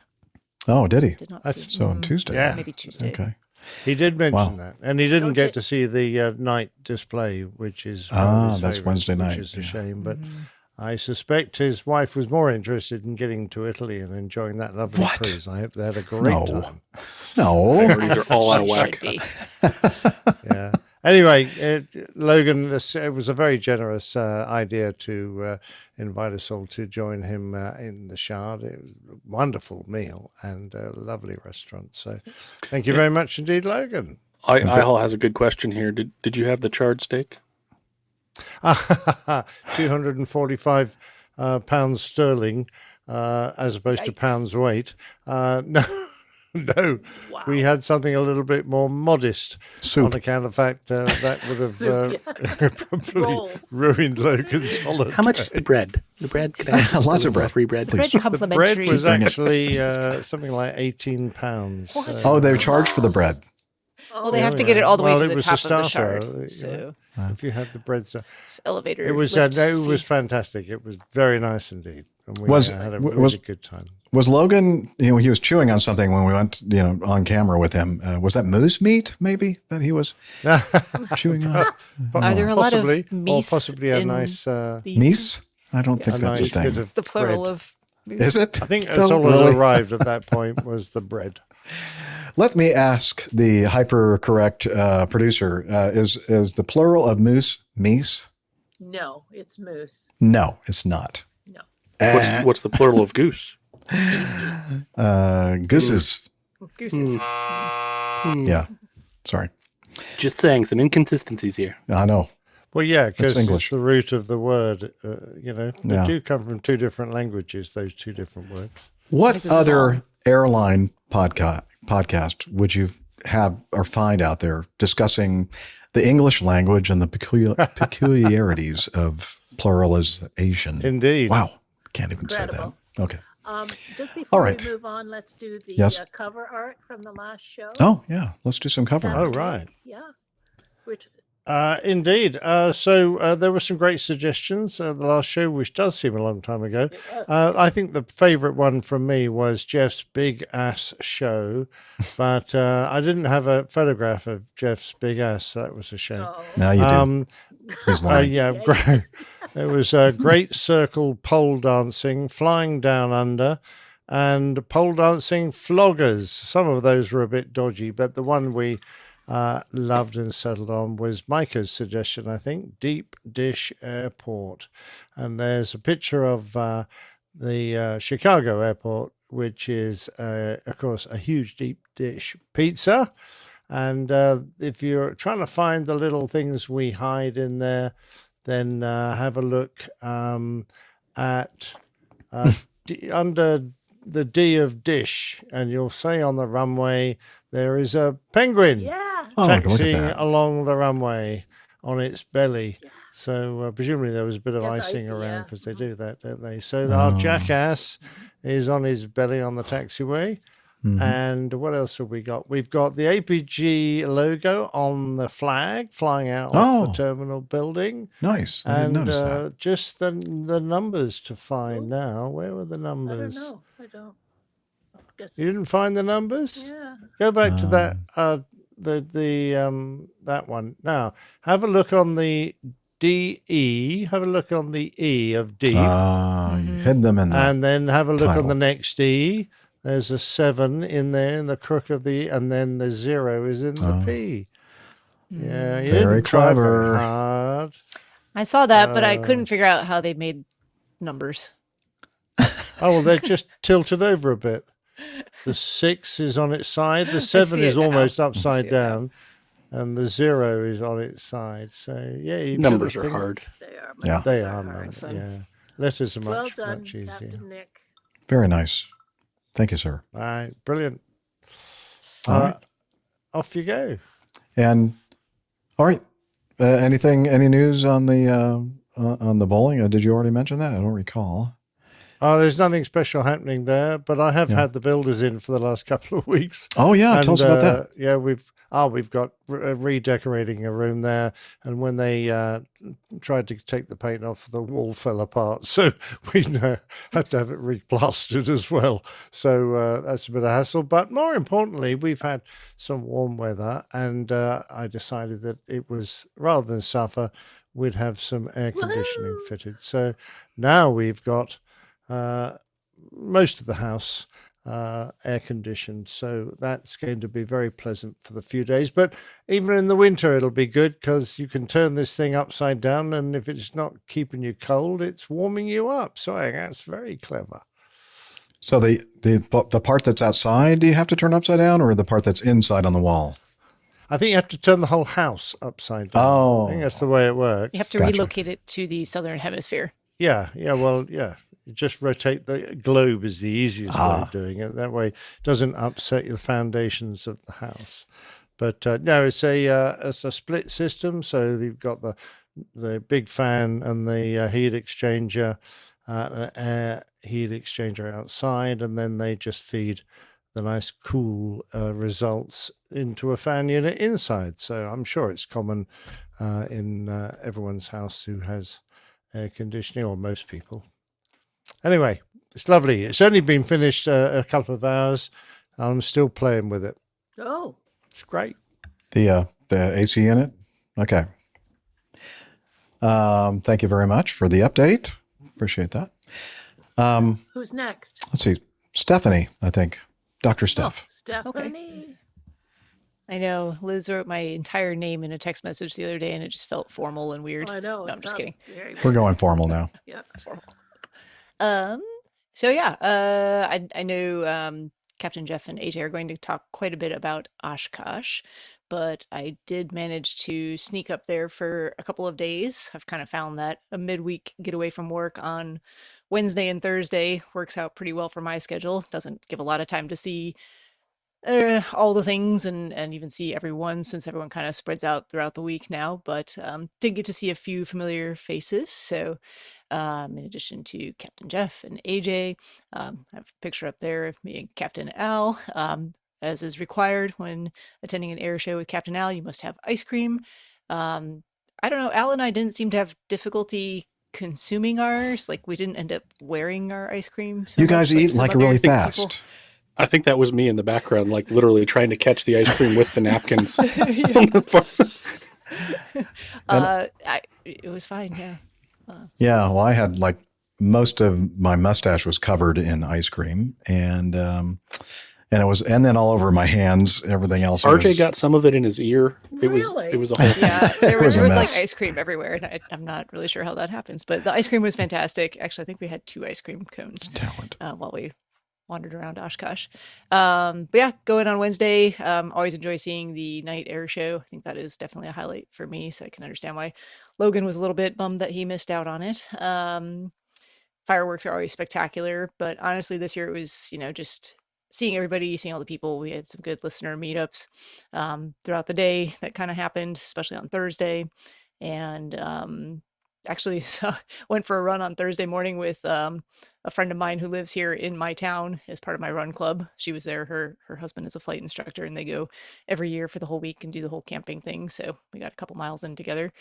Oh, did he? Did not see him. So on Tuesday. Yeah. Maybe Tuesday. Okay. He did mention Wow. that, and he didn't get to see the night display, which is one of his that's favorites, Wednesday night, which is a yeah. shame. But I suspect his wife was more interested in getting to Italy and enjoying that lovely cruise. I hope they had a great time. No. Priorities are all out of whack. Yeah. Anyway, Logan, it was a very generous idea to invite us all to join him in the Shard. It was a wonderful meal and a lovely restaurant. So thank you very much indeed, Logan. Ihal has a good question here. Did you have the charred steak? 245 pounds sterling as opposed to pounds weight. No. No, we had something a little bit more modest on account of the fact that would have probably ruined Logan's holiday. How much is the bread? The bread? Could I have Lots of bread. Free bread, please. The bread was actually something like £18. Oh, they were charged for the bread. Well, they have to get it all the way to it the was top a of the starter, Shard. So if you had the bread, elevator. it was lift it fee. was fantastic. It was very nice indeed, and we had a really good time. Was Logan, he was chewing on something when we went, on camera with him. Was that moose meat, maybe, that he was chewing on? Are there a lot of Possibly, meese or possibly a in nice meese? I don't think that's nice a bit thing. of the plural bread. of Is it? I think that's all that arrived at that point was the bread. Let me ask the hyper-correct producer, is the plural of moose meese? No, it's moose. No, it's not. No. What's the plural of goose? Gooses. Gooses. Yeah. Sorry. Just saying, some inconsistencies here. I know. Well, yeah, because it's English. the root of the word. They Yeah. do come from two different languages, those two different words. What other airline podcast would you have or find out there discussing the English language and the peculiarities of pluralization? Indeed. Wow. Can't even say that. Incredible. Okay. Just All before right. we move on, let's do the Yes. cover art from the last show. Oh, yeah. Let's do some cover art. Oh, right. Yeah. Which Indeed. So there were some great suggestions the last show, which does seem a long time ago. I think the favorite one from me was Jeff's big ass show, but I didn't have a photograph of Jeff's big ass. That was a shame. Now you do. He's lying. Yeah, great. It was great circle pole dancing, flying down under, and pole dancing floggers. Some of those were a bit dodgy, but the one we loved and settled on was Micah's suggestion, I think, Deep Dish Airport. And there's a picture of the Chicago airport, which is, of course, a huge deep dish pizza. And if you're trying to find the little things we hide in there, then have a look at under the D of dish, and you'll see on the runway there is a penguin taxiing along the runway on its belly. So presumably there was a bit of icing around because they do that, don't they? So our jackass is on his belly on the taxiway. Mm-hmm. And what else have we got? We've got the APG logo on the flag flying out off the terminal building. Nice. I didn't notice that. Just the numbers to find now. Where were the numbers? I don't know. I don't. Guess. You didn't find the numbers? Yeah. Go back to that that one. Now, have a look on the DE. Have a look on the E of deep. You hid them in there. And then have a look on the next E. There's a 7 in there in the crook of the, and then the 0 is in the P. Yeah, you Very didn't try clever. very hard. I saw that, but I couldn't figure out how they made numbers. Oh, well, they're just tilted over a bit. The 6 is on its side. The 7 is almost upside down. And the 0 is on its side. So, yeah. Numbers are hard. They are. Yeah. Letters are much easier. Captain Nick. Very nice. Thank you, sir. All right. Brilliant. All right. Off you go. And all right. Any news on the bowling? Did you already mention that? I don't recall. There's nothing special happening there, but I have had the builders in for the last couple of weeks. Oh yeah, tell us about that. Yeah, we've got redecorating a room there, and when they tried to take the paint off, the wall fell apart, so we had to have it replastered as well. So that's a bit of hassle. But more importantly, we've had some warm weather, and I decided that it was, rather than suffer, we'd have some air conditioning fitted. So now we've got most of the house air conditioned, so that's going to be very pleasant for the few days. But even in the winter it'll be good, because you can turn this thing upside down, and if it's not keeping you cold, it's warming you up. So I think that's very clever. So the part that's outside, do you have to turn upside down, or the part that's inside on the wall? I think you have to turn the whole house upside down. Oh, I think that's the way it works. You have to relocate it to the southern hemisphere. Yeah. You just rotate the globe is the easiest way of doing it. That way it doesn't upset the foundations of the house. But no, it's a split system. So you've got the big fan and the heat exchanger, air heat exchanger outside, and then they just feed the nice cool results into a fan unit inside. So I'm sure it's common in everyone's house who has air conditioning, or most people. Anyway, it's lovely. It's only been finished a couple of hours. I'm still playing with it. Oh, it's great. The AC in it? Okay. Thank you very much for the update. Appreciate that. Who's next? Let's see. Stephanie, I think. Dr. Steph. Stephanie. I know. Liz wrote my entire name in a text message the other day, and it just felt formal and weird. I know. No, I'm just kidding. We're going formal now. Yeah. Formal. So yeah, I know Captain Jeff and AJ are going to talk quite a bit about Oshkosh, but I did manage to sneak up there for a couple of days. I've kind of found that a midweek getaway from work on Wednesday and Thursday works out pretty well for my schedule. Doesn't give a lot of time to see all the things and even see everyone, since everyone kind of spreads out throughout the week now, but did get to see a few familiar faces. So in addition to Captain Jeff and AJ, I have a picture up there of me and Captain Al. As is required when attending an air show with Captain Al, you must have ice cream. I don't know, Al and I didn't seem to have difficulty consuming ours. Like, we didn't end up wearing our ice cream. You guys eat like really fast. I think that was me in the background, like literally trying to catch the ice cream with the napkins. It was fine, yeah. Yeah, well, I had like most of my mustache was covered in ice cream, and then all over my hands, everything else. RJ got some of it in his ear. It was a whole thing. Yeah, there was like ice cream everywhere, and I'm not really sure how that happens, but the ice cream was fantastic. Actually, I think we had 2 ice cream cones. Talent. While we wandered around Oshkosh. But yeah, going on Wednesday. Always enjoy seeing the night air show. I think that is definitely a highlight for me, so I can understand why Logan was a little bit bummed that he missed out on it. Fireworks are always spectacular, but honestly this year it was, just seeing everybody, seeing all the people. We had some good listener meetups throughout the day that kind of happened, especially on Thursday. And actually went for a run on Thursday morning with a friend of mine who lives here in my town as part of my run club. She was there. Her husband is a flight instructor, and they go every year for the whole week and do the whole camping thing. So we got a couple miles in together.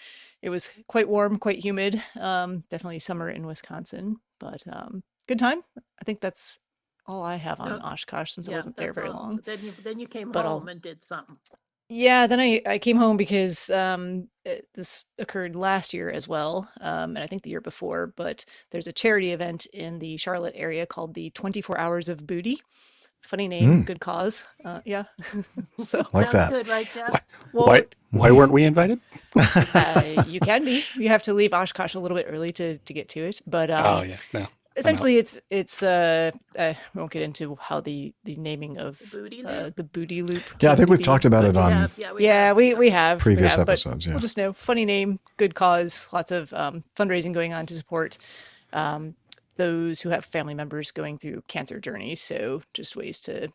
It was quite warm, quite humid. Definitely summer in Wisconsin, but good time. I think that's all I have on Oshkosh, since I wasn't there very long. Then you came But home and did something. Yeah, then I came home because this occurred last year as well, and I think the year before, but there's a charity event in the Charlotte area called the 24 Hours of Booty. Funny name, good cause. Yeah. So, like that. Good, right, Jeff? Why weren't we invited? You can be. You have to leave Oshkosh a little bit early to get to it, but oh yeah, no. Essentially, it's we won't get into how the naming of the booty loop. Yeah, I came think to we've be. talked about it on We have previous but episodes. Yeah. we'll just know funny name, good cause, lots of fundraising going on to support those who have family members going through cancer journeys. So just ways to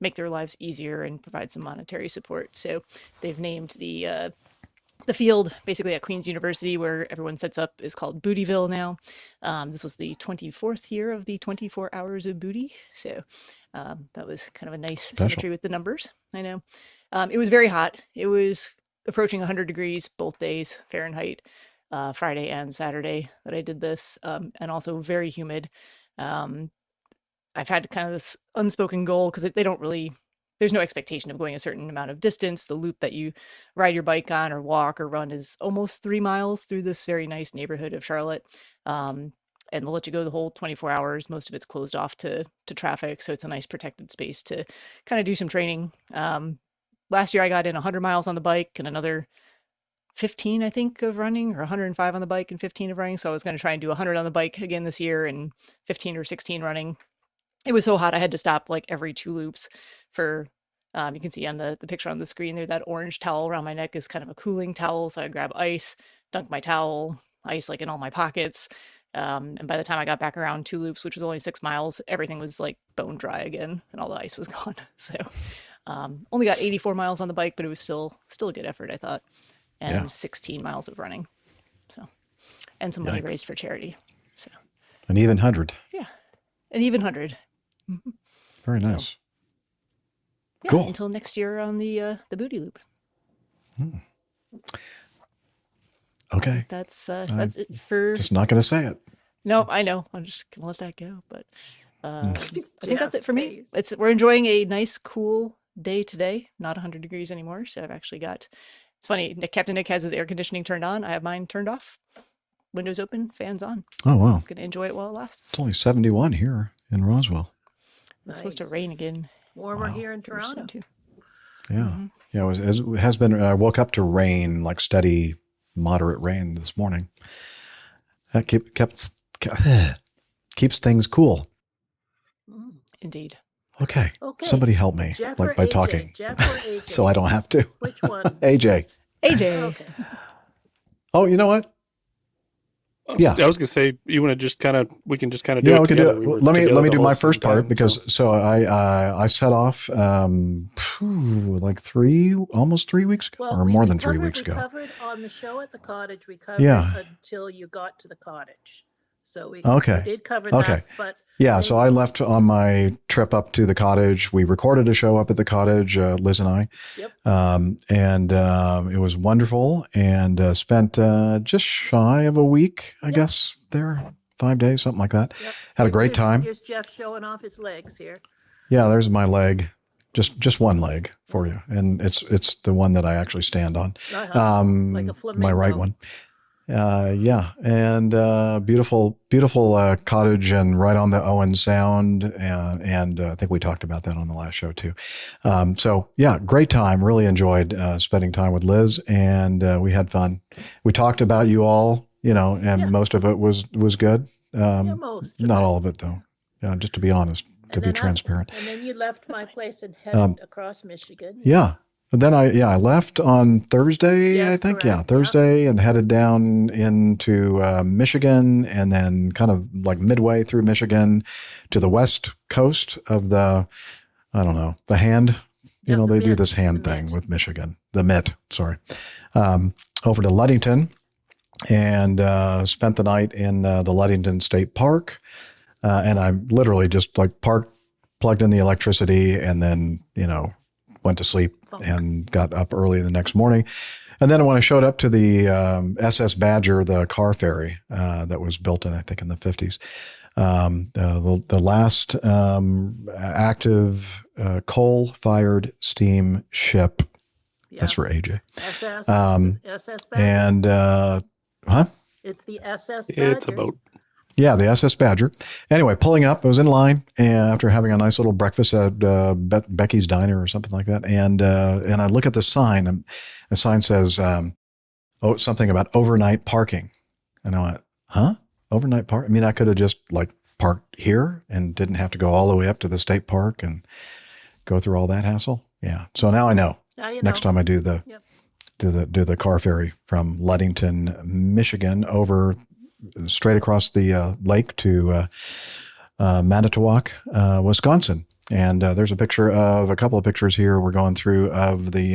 make their lives easier and provide some monetary support. So they've named the field basically at Queen's University where everyone sets up is called Bootyville now. This was the 24th year of the 24 hours of booty. So that was kind of a nice symmetry with the numbers. I know. It was very hot. It was approaching 100 degrees both days Fahrenheit, Friday and Saturday that I did this, and also very humid. I've had kind of this unspoken goal because they don't really, there's no expectation of going a certain amount of distance. The loop that you ride your bike on or walk or run is almost 3 miles through this very nice neighborhood of Charlotte. And they'll let you go the whole 24 hours. Most of it's closed off to traffic. So it's a nice protected space to kind of do some training. Last year I got in 100 miles on the bike and another 15, I think, of running, or 105 on the bike and 15 of running. So I was going to try and do 100 on the bike again this year and 15 or 16 running. It was so hot I had to stop like every 2 loops for, you can see on the picture on the screen there, that orange towel around my neck is kind of a cooling towel. So I grab ice, dunk my towel, ice like in all my pockets. And by the time I got back around 2 loops, which was only 6 miles, everything was like bone dry again and all the ice was gone. So only got 84 miles on the bike, but it was still a good effort, I thought. And 16 miles of running. So, and some money raised for charity. So an even 100. Yeah. An even 100. Very nice. So, yeah, cool. Until next year on the booty loop. Okay. That's it for. Just not going to say it. No, I know. I'm just gonna let that go. But I think that's it for me. We're enjoying a nice, cool day today. Not 100 degrees anymore. So I've actually got. It's funny. Captain Nick has his air conditioning turned on. I have mine turned off. Windows open, fans on. Oh wow. Gonna enjoy it while it lasts. It's only 71 here in Roswell. It's supposed to rain again. Warmer here in Toronto. Too. Yeah. Yeah. It has been. I woke up to rain, like steady, moderate rain this morning. That keeps things cool. Indeed. Okay. Somebody help me, Jeff like or by AJ? talking, Jeff or AJ? so I don't have to. Which one? AJ. AJ. Okay. Oh, you know what? Yeah. I was gonna say you want to just kind of we can just kind of do Yeah, it we can do together. it. We were Let me together do the my whole first time, part because so I set off like almost 3 weeks ago, or more than 3 weeks We ago. covered on the show at the cottage. We covered until you got to the cottage. So we did cover that. But yeah, so I left on my trip up to the cottage. We recorded a show up at the cottage, Liz and I. Yep. And it was wonderful and spent just shy of a week, I guess, there. 5 days, something like that. Yep. Had a great time. Here's Jeff showing off his legs here. Yeah, there's my leg. Just one leg for you. And it's the one that I actually stand on. Like a flamingo. My right one. Yeah, and beautiful cottage and right on the Owen Sound, and I think we talked about that on the last show too. So yeah, great time. Really enjoyed spending time with Liz, and we had fun. We talked about you all, and most of it was good. Most. Not all of it though. Just to be honest, to be transparent. And then you left my place and headed across Michigan. Yeah. And then I left on Thursday, Yes, I think. correct. Yeah, Thursday, and headed down into Michigan, and then kind of like midway through Michigan to the west coast of the hand. They do this hand thing with Michigan, the Mitt, sorry. Over to Ludington, and spent the night in the Ludington State Park. And I literally just like parked, plugged in the electricity, and then, went to sleep and got up early the next morning. And then when I showed up to the SS Badger, the car ferry that was built in, I think, in the 50s, the last active coal-fired steam ship. Yeah. That's for AJ. SS And, Badger. It's the SS Badger. It's a boat. Yeah, the SS Badger. Anyway, pulling up, I was in line after having a nice little breakfast at Becky's Diner or something like that. And I look at the sign, and the sign says, something about overnight parking. And I went, huh? overnight park. I mean, I could have just like parked here and didn't have to go all the way up to the state park and go through all that hassle. Yeah. So now I know. Now you Next know. time I do the car ferry from Ludington, Michigan, over straight across the lake to Manitowoc, Wisconsin. And there's a couple of pictures here we're going through of the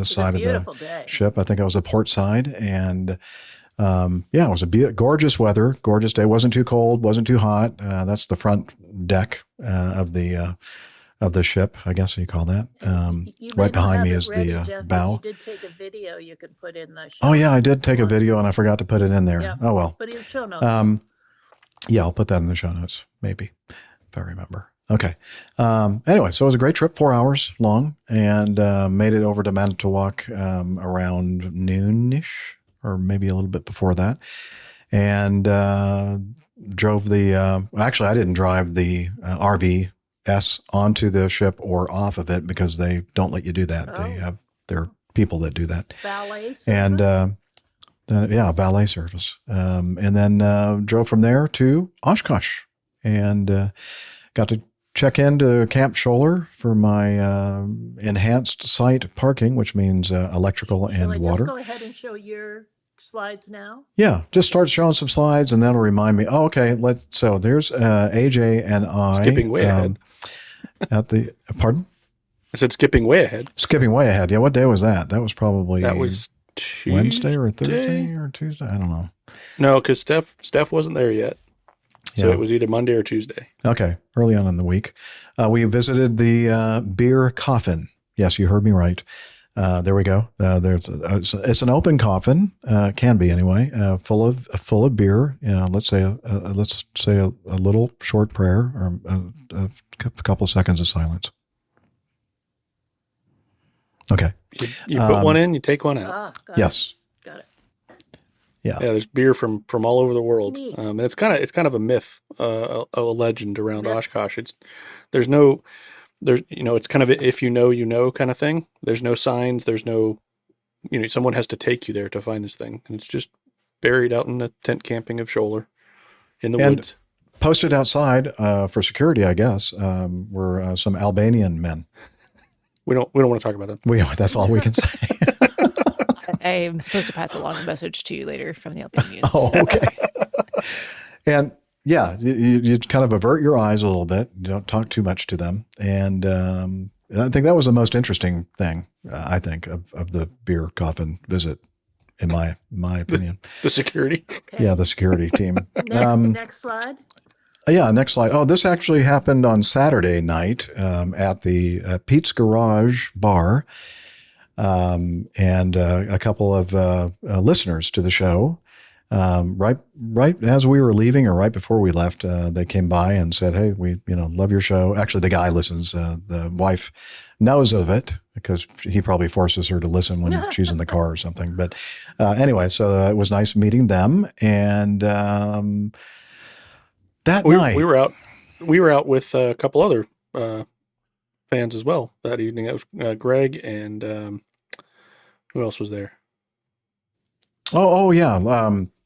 side of the ship. I think it was the port side. And it was gorgeous weather, gorgeous day. Wasn't too cold, wasn't too hot. That's the front deck of the ship, I guess you call that. Right behind me is the bow. You did take a video you could put in the show. Oh yeah, I did take a video and I forgot to put it in there. Yeah. Oh well. Put it in the show notes. Yeah, I'll put that in the show notes, maybe, if I remember. Okay. Anyway, so it was a great trip, 4 hours long, and made it over to Manitowoc around noonish, or maybe a little bit before that. And drove actually, I didn't drive the RVS onto the ship or off of it because they don't let you do that. They have their people that do that. Valet service? And valet service. And then drove from there to Oshkosh and got to check into Camp Scholler for my enhanced site parking, which means electrical and water. Just go ahead and show your slides now? Yeah, just start showing some slides and that'll remind me. Oh, okay. So there's AJ and I. Skipping way ahead. Pardon? I said skipping way ahead. Skipping way ahead. Yeah, what day was that? That was probably Tuesday? Wednesday or Thursday or Tuesday. I don't know. No, because Steph wasn't there yet. So it was either Monday or Tuesday. Okay, early on in the week. We visited the beer coffin. Yes, you heard me right. There we go. It's an open coffin, can be anyway, full of beer. Let's say a little short prayer or a couple seconds of silence. Okay. You put one in, you take one out. Yes. Got it. Yeah. Yeah. There's beer from all over the world, Neat. and it's kind of a myth, a legend around Oshkosh. It's it's kind of a if you know kind of thing. There's no signs. There's no, someone has to take you there to find this thing, and it's just buried out in the tent camping of Scholler in the woods. Posted outside for security, I guess, were some Albanian men. We don't want to talk about that. That's all we can say. I am supposed to pass along a message to you later from the Albanians. Oh, okay. And yeah, you kind of avert your eyes a little bit. You don't talk too much to them. And I think that was the most interesting thing, I think, of the beer coffin visit, in my opinion. The security? Okay. Yeah, the security team. Next slide. Yeah, next slide. Oh, this actually happened on Saturday night at the PICS Garage Bar. And a couple of listeners to the show, right as we were leaving or right before we left, they came by and said, "Hey, we love your show." Actually, the guy listens. The wife knows of it because he probably forces her to listen when she's in the car or something. But anyway, so it was nice meeting them. And that night we were out with a couple other fans as well that evening. It was Greg and who else was there? Oh yeah.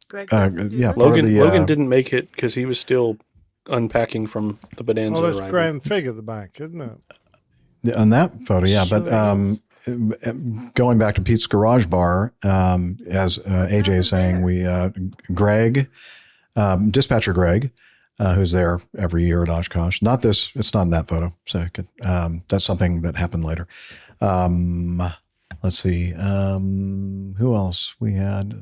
Greg, Logan didn't make it because he was still unpacking from the Bonanza. Well, that's arrival. Graham Fig at the back, isn't it? On that photo, yeah. But going back to Pete's Garage Bar, as AJ is saying, we Greg, dispatcher Greg, who's there every year at Oshkosh. Not this. It's not in that photo. So that's something that happened later. Let's see. Who else we had?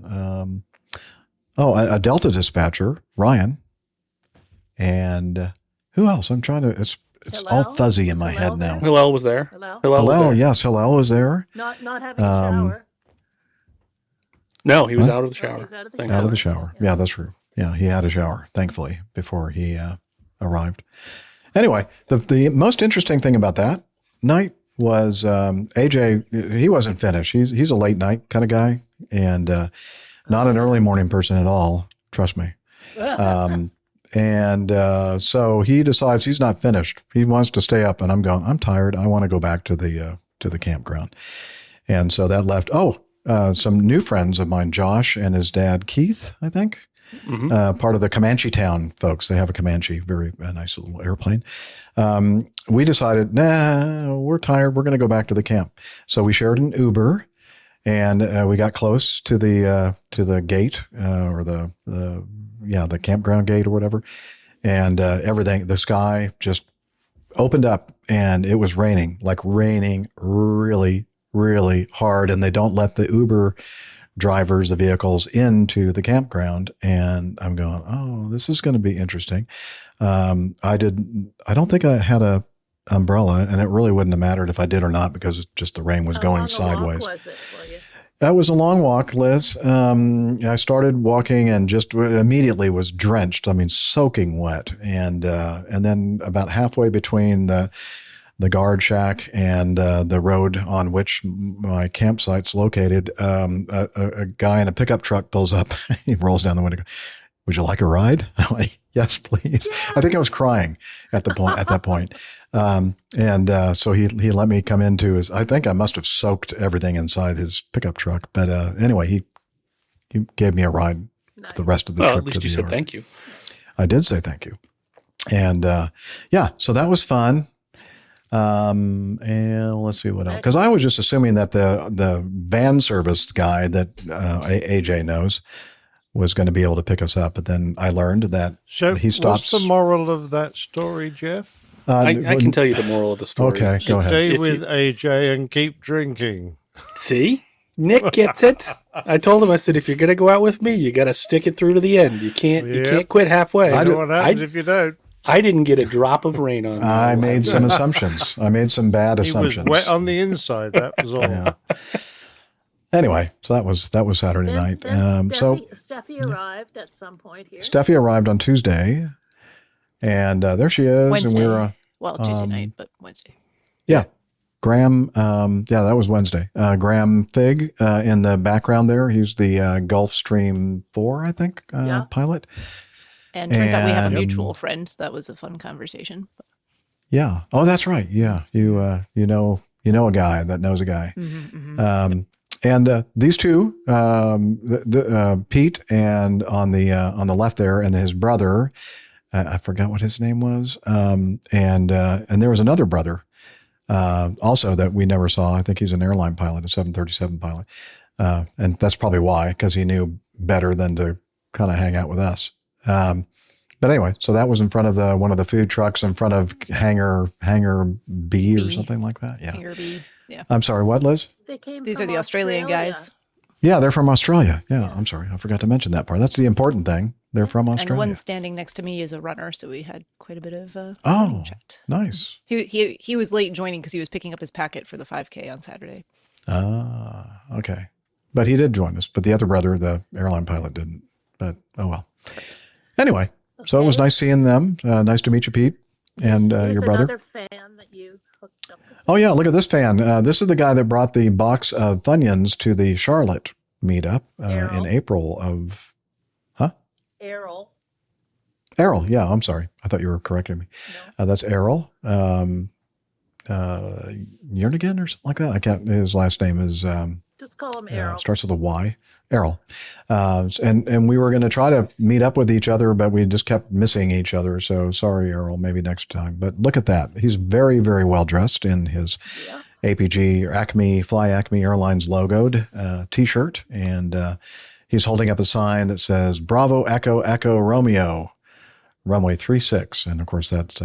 A Delta dispatcher, Ryan. And who else? I'm trying to. It's all fuzzy in my head now. Hillel was there. Hillel, yes, Hillel was there. Not having a shower. No, he was out of the shower. Out of the shower. Yeah, that's true. Yeah, he had a shower, thankfully, before he arrived. Anyway, the most interesting thing about that night was AJ. He wasn't finished. He's a late night kind of guy, and not an early morning person at all. Trust me. And so he decides he's not finished. He wants to stay up, and I'm tired. I want to go back to the campground. And so that left. Some new friends of mine, Josh and his dad, Keith, I think. part of the Comanche Town folks. They have a Comanche, very nice little airplane. We decided, nah, we're tired. We're going to go back to the camp. So we shared an Uber, and we got close to the gate or the campground gate or whatever, and everything. The sky just opened up, and it was raining really, really hard. And they don't let the Uber drivers, the vehicles, into the campground. And I'm going, oh, this is going to be interesting. I don't think I had a umbrella, and it really wouldn't have mattered if I did or not, because just the rain was going sideways. How long was it for you? That was a long walk, Liz. I started walking and just immediately was drenched. I mean, soaking wet. And then about halfway between the guard shack and the road on which my campsite's located, a guy in a pickup truck pulls up. He rolls down the window. Would you like a ride? I'm like, yes, please. Yes. I think I was crying at that point. So he let me come into his, I think I must have soaked everything inside his pickup truck. But anyway, he gave me a ride the rest of the trip. At least you said thank you. I did say thank you. And so that was fun. And let's see what else. Because I was just assuming that the van service guy that AJ knows was going to be able to pick us up, but then I learned that he stops. What's the moral of that story, Jeff? I can tell you the moral of the story. Okay, go ahead. Stay with AJ and keep drinking. See? Nick gets it. I told him, I said, if you're going to go out with me, you got to stick it through to the end. You can't quit halfway. You know what happens if you don't. I didn't get a drop of rain on me. I made some assumptions. I made some bad assumptions. He was wet on the inside. That was all. Yeah. Anyway, so that was Saturday night. Steffi arrived at some point here. Steffi arrived on Tuesday, and there she is. Wednesday. And we were Tuesday night, but Wednesday. Yeah, Graham. That was Wednesday. Graham Fig in the background there. He's the Gulfstream 4, I think, pilot. And turns out we have a mutual friend. So that was a fun conversation. Yeah. Oh, that's right. Yeah. You know a guy that knows a guy. And these two, Pete, and on the left there, and his brother, I forgot what his name was. And there was another brother, also that we never saw. I think he's an airline pilot, a 737 pilot. And that's probably why, because he knew better than to kind of hang out with us. But anyway, so that was in front of one of the food trucks in front of hangar B or something like that. Yeah. Hangar B. Yeah. I'm sorry. What, Liz? These are the Australian guys. Yeah, they're from Australia. Yeah, I'm sorry. I forgot to mention that part. That's the important thing. They're from Australia. And the one standing next to me is a runner, so we had quite a bit of chat. Nice. He was late joining because he was picking up his packet for the 5K on Saturday. Ah, okay. But he did join us. But the other brother, the airline pilot, didn't. But oh well. Anyway, so it was nice seeing them. Nice to meet you, Pete, and your brother. Another fan that you hooked up with. Oh yeah, look at this fan. This is the guy that brought the box of Funyuns to the Charlotte meetup in April of. Errol, yeah, I'm sorry. I thought you were correcting me. No. That's Errol. Yernigan or something like that. I can't. His last name is. Just call him Errol. Starts with a Y. Errol. And we were going to try to meet up with each other, but we just kept missing each other. So sorry, Errol. Maybe next time. But look at that. He's very, very well dressed in his APG or Fly Acme Airlines logoed T-shirt, and he's holding up a sign that says "Bravo Echo Echo Romeo." Runway 36, and of course that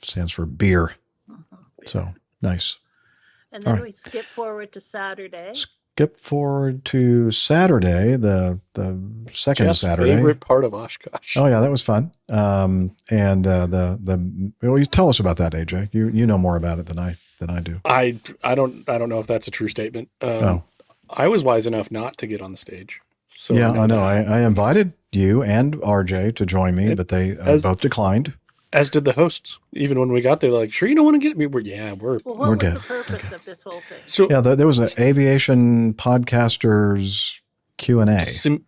stands for beer. So nice. And then we skip forward to Saturday. Skip forward to Saturday, the second Jeff's Saturday. Favorite part of Oshkosh. Oh yeah, that was fun. And you tell us about that, AJ. You know more about it than I do. I don't know if that's a true statement. I was wise enough not to get on the stage. So yeah, I know. I invited you and RJ to join me, but they both declined. As did the hosts. Even when we got there, they're like, "Sure, you don't want to get me?" We're good. What was the purpose of this whole thing? So yeah, there was an aviation podcasters Q&A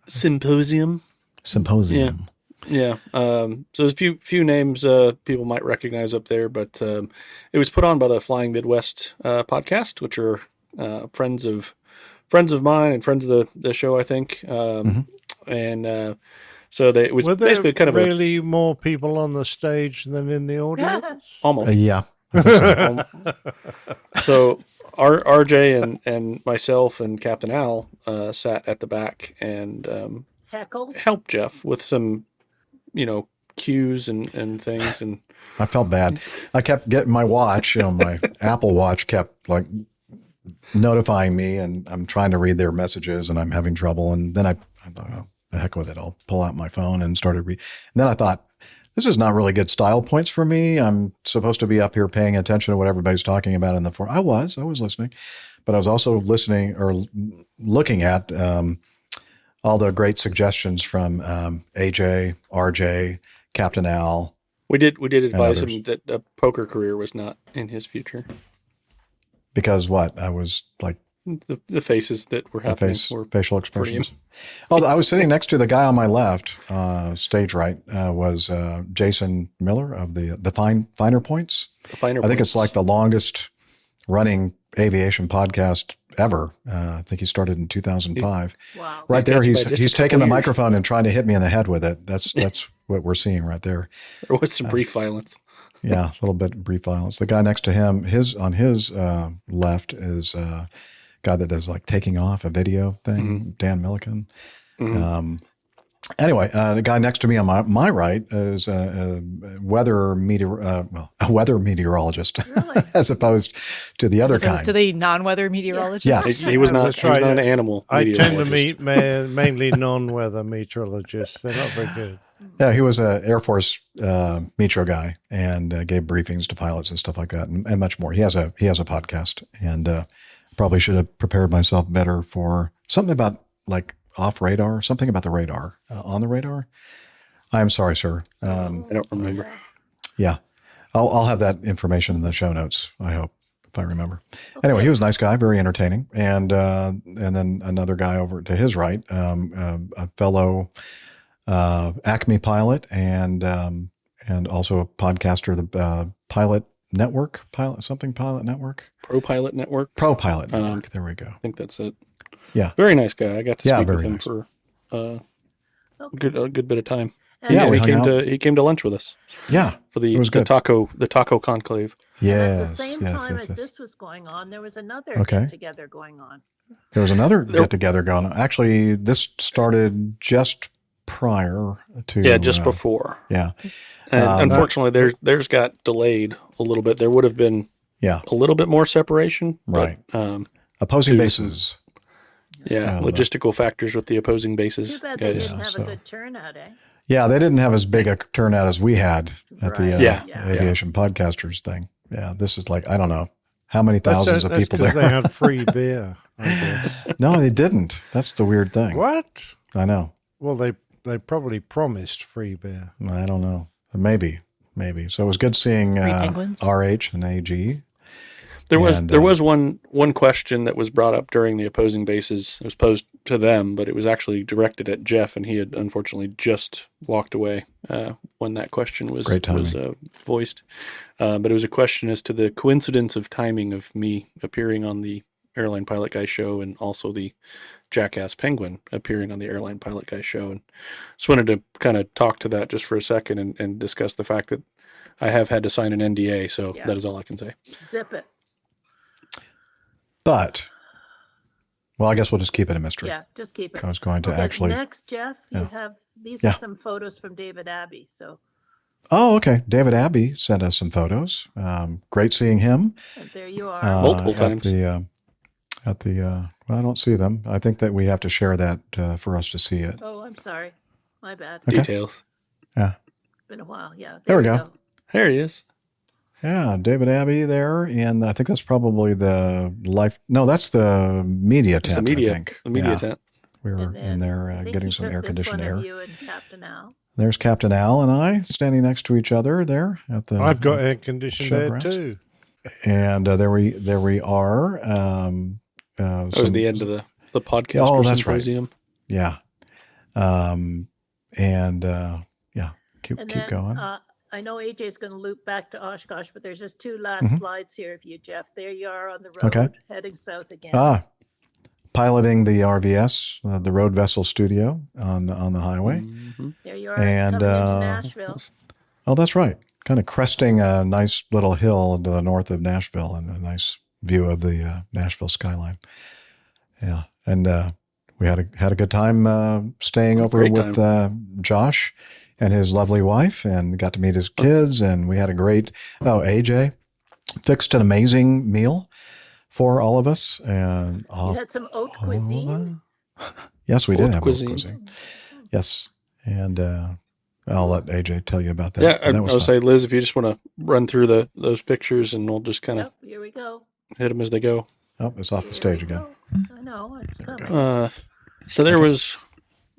symposium. Yeah. So there's a few names people might recognize up there, but it was put on by the Flying Midwest podcast, which are friends of mine and friends of the show, I think. And So it was Were there basically kind of really more people on the stage than in the audience? almost. Yeah. So RJ and myself and Captain Al sat at the back and helped Jeff with some, cues and things. And I felt bad. I kept getting my watch, my Apple Watch kept like notifying me, and I'm trying to read their messages and I'm having trouble. And then I thought, oh, the heck with it. I'll pull out my phone and started and then I thought, this is not really good style points for me. I'm supposed to be up here paying attention to what everybody's talking about in the forum. I was listening, but I was also listening or looking at all the great suggestions from AJ, RJ, Captain Al. We did advise him that a poker career was not in his future. Because what? I was like... The faces that were happening were facial expressions. Oh, I was sitting next to the guy on my left, stage right, was Jason Miller of the Finer Points. I think it's like the longest running aviation podcast ever. I think he started in 2005. Wow. Right there, he's taking the microphone and trying to hit me in the head with it. That's what we're seeing right there. There was some brief violence. Yeah, a little bit of brief violence. The guy next to him, on his left is guy that does like Taking Off, a video thing, Dan Milliken. Anyway, the guy next to me on my right is a weather meteorologist, really? As opposed to the other kind. To the non-weather meteorologist. Yes, he was not. He was not an animal. I tend to meet mainly non-weather meteorologists. They're not very good. Yeah, he was an Air Force meteo guy and gave briefings to pilots and stuff like that, and much more. He has a podcast, and probably should have prepared myself better for something about like off radar, something about the radar, on the radar. I'm sorry, sir. I don't remember. Yeah, I'll have that information in the show notes, I hope, if I remember. Okay. Anyway, he was a nice guy, very entertaining, and then another guy over to his right, a fellow Acme pilot and also a podcaster, the Pilot Network, Pilot Network. Pro Pilot Network. There we go. I think that's it. Yeah. Very nice guy. I got to speak with him nice. for a good bit of time. Yeah, he came to lunch with us. Yeah. For the taco conclave. Yes. At the same time as this was going on, there was another get together going on. There was another get together going on. Actually, this started just prior to just before. Yeah. And unfortunately theirs got delayed a little bit. There would have been a little bit more separation. Right. Opposing bases. Logistical factors with the opposing bases. Too bad they didn't have a good turnout, eh? Yeah, they didn't have as big a turnout as we had at the Aviation Podcasters thing. Yeah, this is like, I don't know, how many thousands of people there. They had free beer, I guess. No, they didn't. That's the weird thing. What? I know. Well, they probably promised free beer. I don't know. Maybe. So it was good seeing RH and AG. There was one question that was brought up during the opposing bases. It was posed to them, but it was actually directed at Jeff, and he had unfortunately just walked away when that question was voiced. But it was a question as to the coincidence of timing of me appearing on the Airline Pilot Guy show and also the Jackass Penguin appearing on the Airline Pilot Guy show. And just wanted to kind of talk to that just for a second and discuss the fact that I have had to sign an NDA, so that is all I can say. Zip it. But, well, I guess we'll just keep it a mystery. Yeah, just keep it. I was going to actually... Next, Jeff, you have... These are some photos from David Abbey, so... Oh, okay. David Abbey sent us some photos. Great seeing him. And there you are. Multiple times. Well, I don't see them. I think that we have to share that for us to see it. Oh, I'm sorry. My bad. Okay. Details. Yeah. It's been a while, yeah. There we go. There he is. Yeah, David Abbey there, and I think that's probably the life. No, that's the media tent. The media, I think. The media tent. We were in there getting some air conditioned air. You and Captain Al. There's Captain Al and I standing next to each other there at the. I've got air conditioned air too. And there we are. That was the end of the podcast. Oh, that's symposium. Right. Yeah, keep going. I know AJ's going to loop back to Oshkosh, but there's just two last slides here of you, Jeff. There you are on the road, heading south again. piloting the RVS, the Road Vessel Studio on the highway. There you are, And coming into Nashville. oh, that's right. Kind of cresting a nice little hill to the north of Nashville, and a nice view of the Nashville skyline. Yeah, and we had a good time staying over with Josh and his lovely wife, and got to meet his kids, and we had a great. AJ fixed an amazing meal for all of us, and You had some haute cuisine. yes, we did Haute have cuisine. haute cuisine. Yes, and I'll let AJ tell you about that. Yeah, That I was would fun. say, Liz, if you just want to run through those pictures, and we'll just kind of Here we go. hit them as they go. Oh, it's off the stage again. I know, it's coming. So there was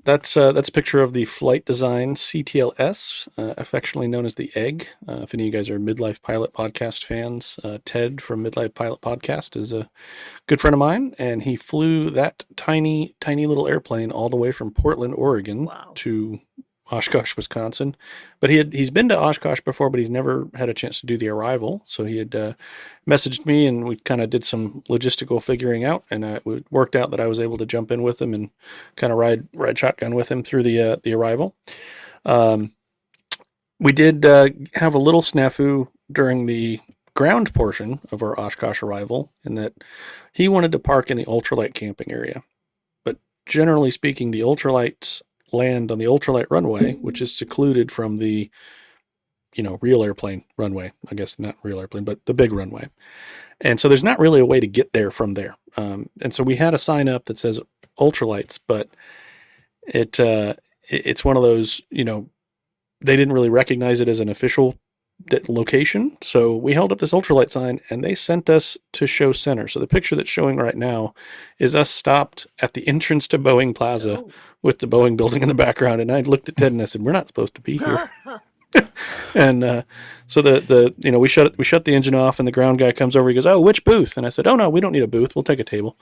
that's a picture of the flight design CTLS, affectionately known as the Egg. If any of you guys are Midlife Pilot podcast fans, Ted from Midlife Pilot podcast is a good friend of mine, and he flew that tiny little airplane all the way from Portland, Oregon to Oshkosh, Wisconsin. But he's been to Oshkosh before, but he's never had a chance to do the arrival. So he had messaged me, and we kind of did some logistical figuring out, and it worked out that I was able to jump in with him and kind of ride shotgun with him through the arrival. We did have a little snafu during the ground portion of our Oshkosh arrival, in that he wanted to park in the ultralight camping area. But generally speaking, the ultralights land on the ultralight runway, which is secluded from the, real airplane runway. I guess not real airplane, but the big runway. And so there's not really a way to get there from there. And so we had a sign up that says ultralights, but it's one of those, they didn't really recognize it as an official location. So we held up this ultralight sign, and they sent us to show center. So the picture that's showing right now is us stopped at the entrance to Boeing Plaza with the Boeing building in the background. And I looked at Ted and I said, "We're not supposed to be here." And so we shut the engine off, and the ground guy comes over. He goes, "Oh, which booth?" And I said, "Oh no, we don't need a booth. We'll take a table."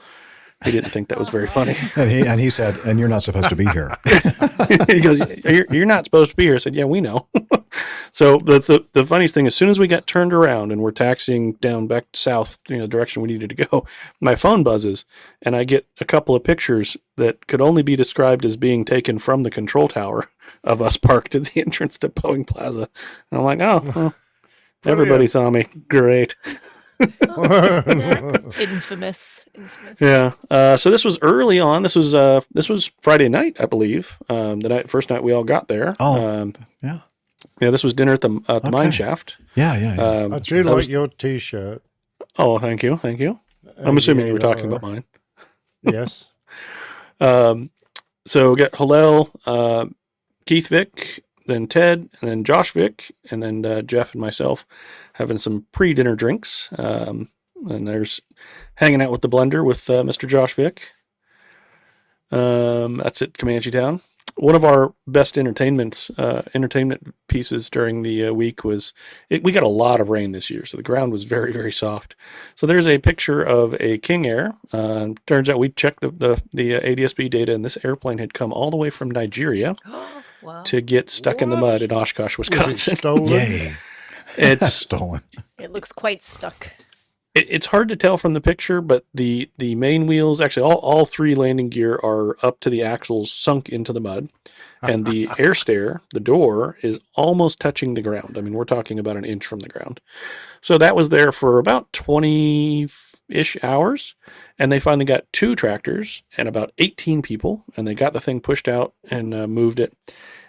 He didn't think that was very funny. And he said, "And you're not supposed to be here." He goes, "You're not supposed to be here." I said, "Yeah, we know." So the funniest thing, as soon as we got turned around and we're taxiing down back south, the direction we needed to go, my phone buzzes, and I get a couple of pictures that could only be described as being taken from the control tower of us parked at the entrance to Boeing Plaza. And I'm like, "Oh, well, everybody saw me. Great." Infamous. Yeah. So this was early on. This was Friday night, I believe. The first night we all got there. Oh, yeah. Yeah, this was dinner at the mine shaft. Yeah. I do like your T-shirt. Oh, thank you. I'm assuming you were talking about mine. Yes. So we got Hillel, Keith Vick, then Ted, and then Josh Vick, and then Jeff and myself having some pre-dinner drinks. And there's hanging out with the blender with Mr. Josh Vick. That's at Comanche Town. One of our best entertainment pieces during the week was we got a lot of rain this year, so the ground was very, very soft. So there's a picture of a King Air. Turns out we checked the ADSB data, and this airplane had come all the way from Nigeria to get stuck in the mud in Oshkosh, Wisconsin. Was it stolen? Yay. It's stolen. It looks quite stuck. It's hard to tell from the picture, but the main wheels, actually all three landing gear are up to the axles, sunk into the mud. And the air stair, the door, is almost touching the ground. I mean, we're talking about an inch from the ground. So that was there for about 20-ish hours. And they finally got 2 tractors and about 18 people. And they got the thing pushed out and moved it.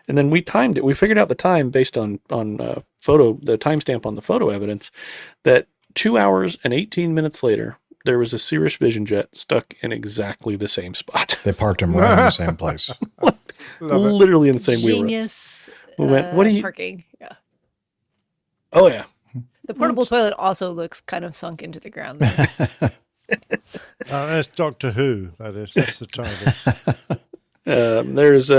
And then we timed it. We figured out the time based on the timestamp on the photo evidence, that 2 hours and 18 minutes later, there was a Cirrus Vision jet stuck in exactly the same spot. They parked him right in the same place. Literally in the same wheel. Genius. We went, "What are you?" Parking. Yeah. Oh yeah. The portable toilet also looks kind of sunk into the ground there. That's Doctor Who. That's the title. There's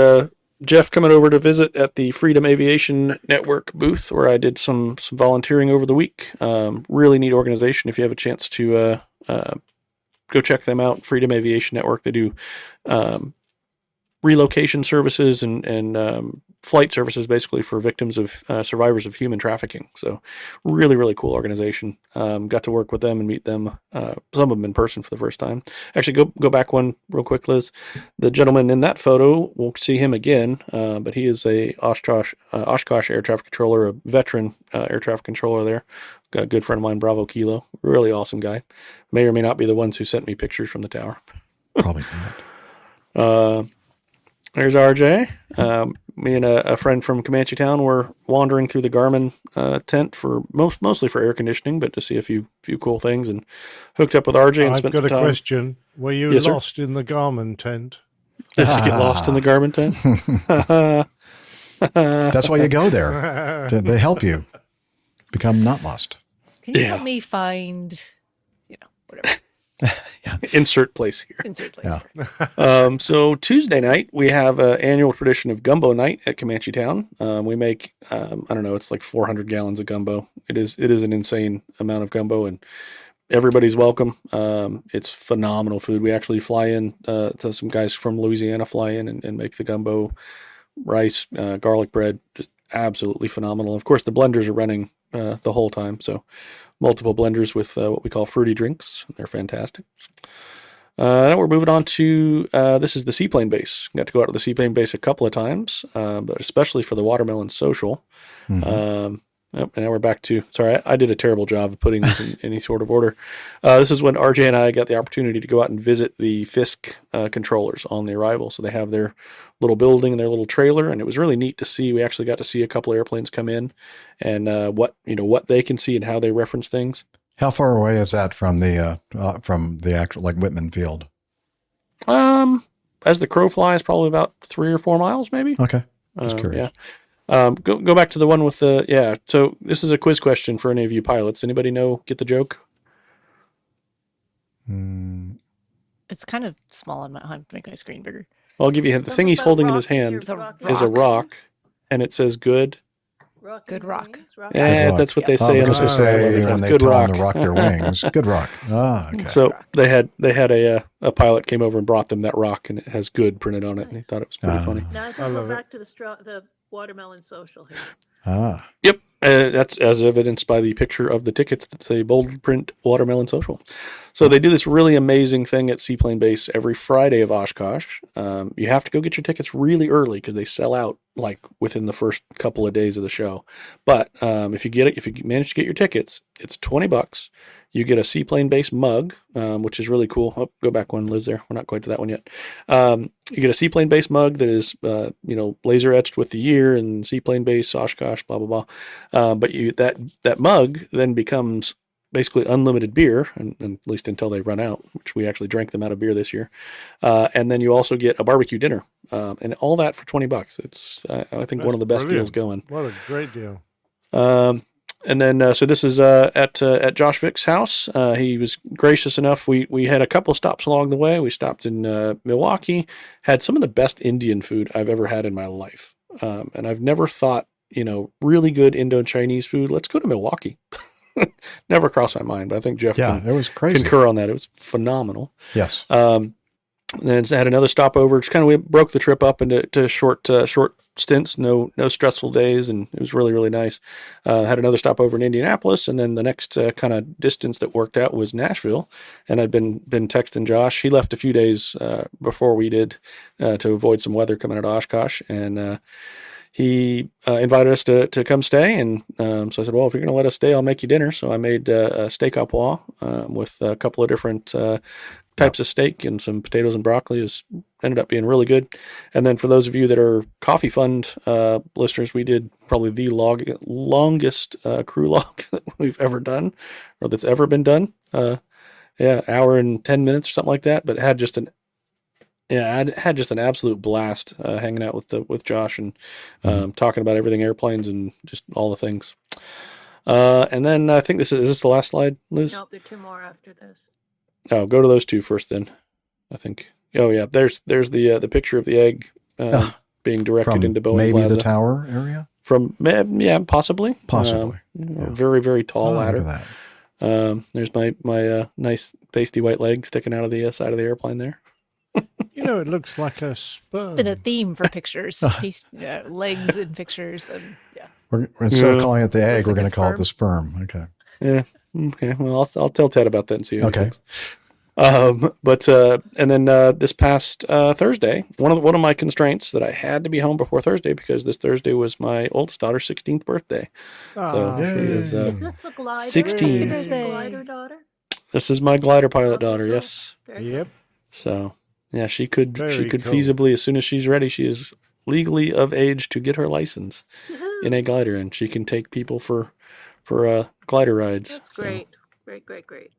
Jeff coming over to visit at the Freedom Aviation Network booth, where I did some volunteering over the week. Really neat organization. If you have a chance to go check them out, Freedom Aviation Network. They do relocation services and flight services, basically for victims of survivors of human trafficking. So really, really cool organization. Got to work with them and meet them, some of them in person for the first time. Actually, go back one real quick, Liz. The gentleman in that photo, we'll see him again, but he is a Oshkosh air traffic controller, a veteran air traffic controller there. Got a good friend of mine, Bravo Kilo. Really awesome guy. May or may not be the ones who sent me pictures from the tower. Probably not. There's RJ. Me and a friend from Comanche Town were wandering through the Garmin tent for mostly for air conditioning, but to see a few cool things, and hooked up with RJ and I've spent got some a time. question. Were you Yes, sir? lost in the Garmin tent? Did you get lost in the Garmin tent? That's why you go there. They help you become not lost. Can you help me find, whatever. Insert place here. Insert place here. So Tuesday night, we have an annual tradition of gumbo night at Comanche Town. We make, I don't know, it's like 400 gallons of gumbo. It is an insane amount of gumbo, and everybody's welcome. It's phenomenal food. We actually fly in, to some guys from Louisiana fly in and make the gumbo, rice, garlic bread, just absolutely phenomenal. Of course, the blenders are running the whole time, so multiple blenders with what we call fruity drinks. They're fantastic. Now we're moving on to, this is the seaplane base. Got to go out to the seaplane base a couple of times, but especially for the Watermelon Social. And now we're back to, sorry, I did a terrible job of putting this in any sort of order. This is when RJ and I got the opportunity to go out and visit the FISC controllers on the arrival. So they have their little building and their little trailer, and it was really neat to see. We actually got to see a couple of airplanes come in and what they can see and how they reference things. How far away is that from the actual, like, Whitman Field? As the crow flies, probably about 3 or 4 miles, maybe. Okay, just curious. Yeah. Go back to the one with the, yeah. So this is a quiz question for any of you pilots. Anybody get the joke? It's kind of small on my, I have to make my screen bigger. I'll give you the thing he's holding in his hand is a rock, and it says good. Good rock. That's what they say. Because they say when they good tell rock. them to rock their wings. Good rock. Ah, okay. So they had a pilot came over and brought them that rock, and it has good printed on it, and he thought it was pretty funny. Now if we go back to the Watermelon Social here. Yep. That's as evidenced by the picture of the tickets that say bold print Watermelon Social. So they do this really amazing thing at Seaplane Base every Friday of Oshkosh. You have to go get your tickets really early because they sell out like within the first couple of days of the show. But if you manage to get your tickets, it's $20. You get a Seaplane Base mug, which is really cool. Oh, go back one, Liz, there. We're not quite to that one yet. You get a Seaplane Base mug that is, laser etched with the year and Seaplane Base, Oshkosh, blah, blah, blah. But that mug then becomes basically unlimited beer, and at least until they run out, which we actually drank them out of beer this year. And then you also get a barbecue dinner, and all that for $20. It's, I think, one of the best deals going. What a great deal. And then, so this is at Josh Vick's house. He was gracious enough. We had a couple stops along the way. We stopped in Milwaukee, had some of the best Indian food I've ever had in my life. And I've never thought, really good Indo-Chinese food. Let's go to Milwaukee. Never crossed my mind, but I think Jeff it was crazy. Concur on that. It was phenomenal. Yes. And then had another stopover. Just kind of we broke the trip up into short stints, no stressful days, and it was really, really nice. Had another stopover in Indianapolis, and then the next kind of distance that worked out was Nashville. And I'd been texting Josh. He left a few days before we did to avoid some weather coming out of Oshkosh, and he invited us to come stay. And so I said, well, if you're going to let us stay, I'll make you dinner. So I made a steak au pois with a couple of different types of steak and some potatoes and broccoli. It ended up being really good. And then for those of you that are Coffee Fund listeners, we did probably the longest crew log that we've ever done, or that's ever been done. Hour and 10 minutes or something like that. But had just I had just an absolute blast hanging out with Josh and talking about everything airplanes and just all the things. And then I think is this the last slide, Liz? Nope, there are 2 more after this. Oh, go to those 2 first then, I think. Oh, yeah, there's the picture of the egg being directed into Boeing maybe Plaza. the tower area? From, possibly. Possibly. Very, very tall ladder. Look at that. There's my nice pasty white leg sticking out of the side of the airplane there. It looks like a sperm. Been a theme for pictures. He's legs in pictures, and yeah. Instead of calling it the egg, Looks we're like going a to call it sperm. the sperm. Okay. Yeah. Okay. Well, I'll tell Ted about that and see. Okay. But and then this past Thursday, one of my constraints that I had to be home before Thursday because this Thursday was my oldest daughter's 16th birthday. So she Is this the glider? 16. Is this the glider daughter? This is my glider pilot daughter. Yes. Yep. So yeah, she could Very cool. feasibly, as soon as she's ready, she is legally of age to get her license in a glider, and she can take people for glider rides. That's great. Great.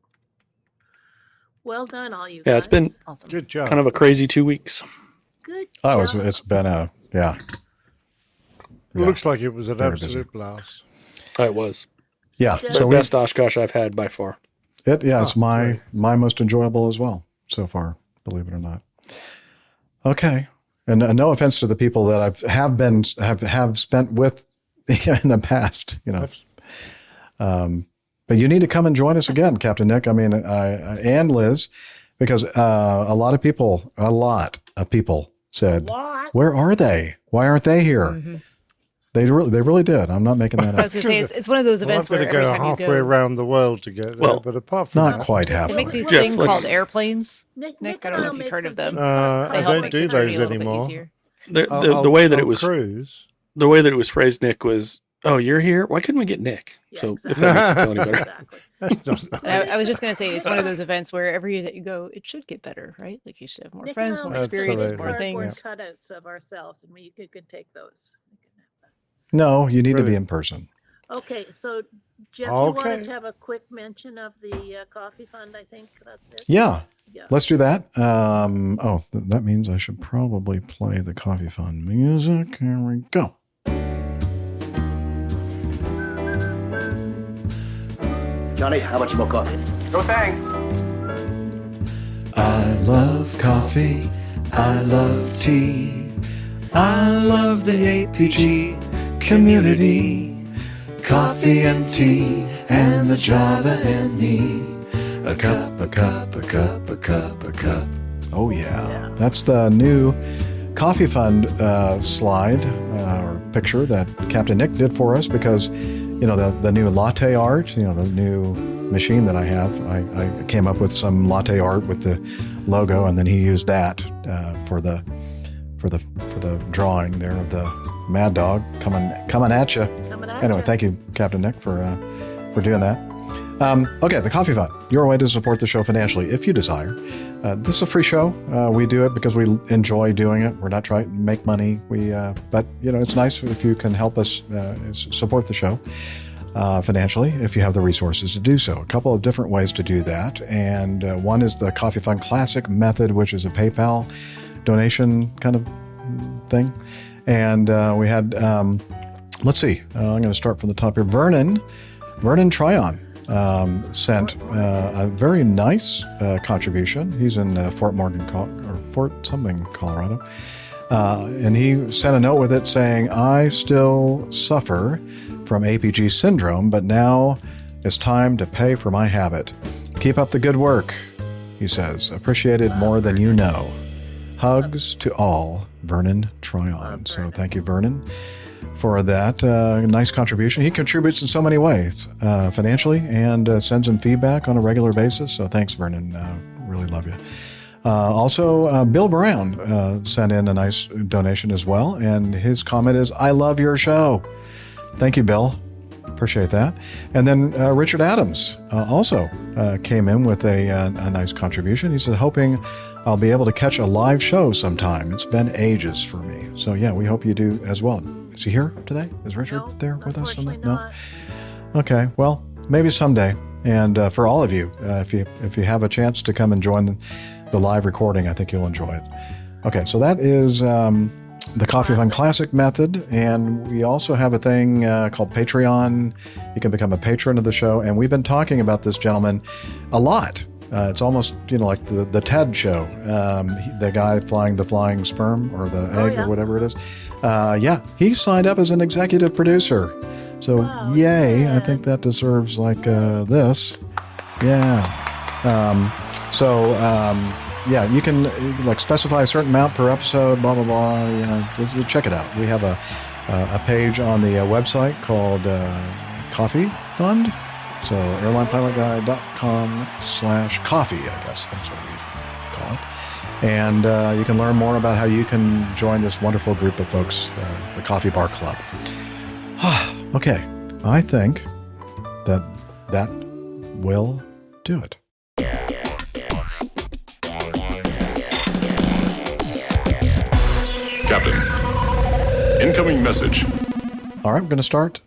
Well done, all you guys. Yeah, it's been awesome. Good job. kind of a crazy 2 weeks. Good Oh, job. it's been a, yeah. Looks like it was an Very absolute blast. It was. Yeah. The So The best Oshkosh I've had by far. it's my most enjoyable as well so far, believe it or not. Okay. And no offense to the people that have spent with in the past, but you need to come and join us again, Captain Nick. I mean, and Liz, because a lot of people said, "Where are they? Why aren't they here?" Mm-hmm. They really did. I'm not making that I up. was going to say it's one of those events I've where got to every go time you halfway go, around the world to get there, Well, but apart from Not that, quite they halfway. make these Yeah, things like- called airplanes. Nick, I don't know if you've heard of them. I They help don't make do the journey those a little bit anymore. easier. The way that it was cruise. the way that it was phrased, Nick, was, "Oh, you're here. Why couldn't we get Nick?" Yeah, So exactly. if that makes you feel any better. Exactly. That's not And I was just going to say it's one of those events where every year that you go, it should get better, right? Like you should have more Nick friends, and more I make experiences, Absolutely. more cardboard things. cutouts of ourselves, and we could take those. No, you need to be Brilliant. in person. Okay, so Jeff, you Okay. wanted to have a quick mention of the coffee fund. I think that's it. Yeah. Yeah. Let's do that. That means I should probably play the Coffee Fund music. Here we go. Johnny, how much more coffee? No thanks. I love coffee. I love tea. I love the APG community. Coffee and tea and the Java and me. A cup, a cup, a cup, a cup, a cup. Oh, yeah. That's the new Coffee Fund slide or picture that Captain Nick did for us because, the new latte art, the new machine that I have, I came up with some latte art with the logo, and then he used that for the drawing there of the Mad Dog coming at you. Anyway, thank you, Captain Nick, for doing that. Okay, the Coffee Fund, your way to support the show financially if you desire. This is a free show. We do it because we enjoy doing it. We're not trying to make money. But it's nice if you can help us support the show financially if you have the resources to do so. A couple of different ways to do that, and one is the Coffee Fund Classic method, which is a PayPal donation kind of thing. And we had, let's see, I'm going to start from the top here. Vernon Tryon sent a very nice contribution. He's in Fort something, Colorado. And he sent a note with it saying, "I still suffer from APG syndrome, but now it's time to pay for my habit. Keep up the good work," he says. "Appreciated more than you know. Hugs to all, Vernon Tryon." So thank you, Vernon, for that nice contribution. He contributes in so many ways, financially, and sends him feedback on a regular basis. So thanks, Vernon. Really love you. Also, Bill Brown sent in a nice donation as well, and his comment is, "I love your show." Thank you, Bill. Appreciate that. And then Richard Adams also came in with a nice contribution. He said, "Hoping I'll be able to catch a live show sometime. It's been ages for me." So yeah, we hope you do as well. Is he here today? Is Richard there with us? No. Okay. Well, maybe someday. And for all of you, if you have a chance to come and join the live recording, I think you'll enjoy it. Okay. So that is the Coffee Fund Classic method. And we also have a thing called Patreon. You can become a patron of the show. And we've been talking about this gentleman a lot. It's almost, like the TED show, the guy flying the flying sperm or the egg or whatever it is. He signed up as an executive producer. So yay, I think that deserves like this. Yeah. yeah, you can like specify a certain amount per episode, blah, blah, blah. You know, just check it out. We have a page on the website called Coffee Fund. So airlinepilotguy.com/coffee, I guess that's what we call it. And you can learn more about how you can join this wonderful group of folks, the Coffee Bar Club. Okay, I think that will do it. Captain, incoming message. All right, I'm going to start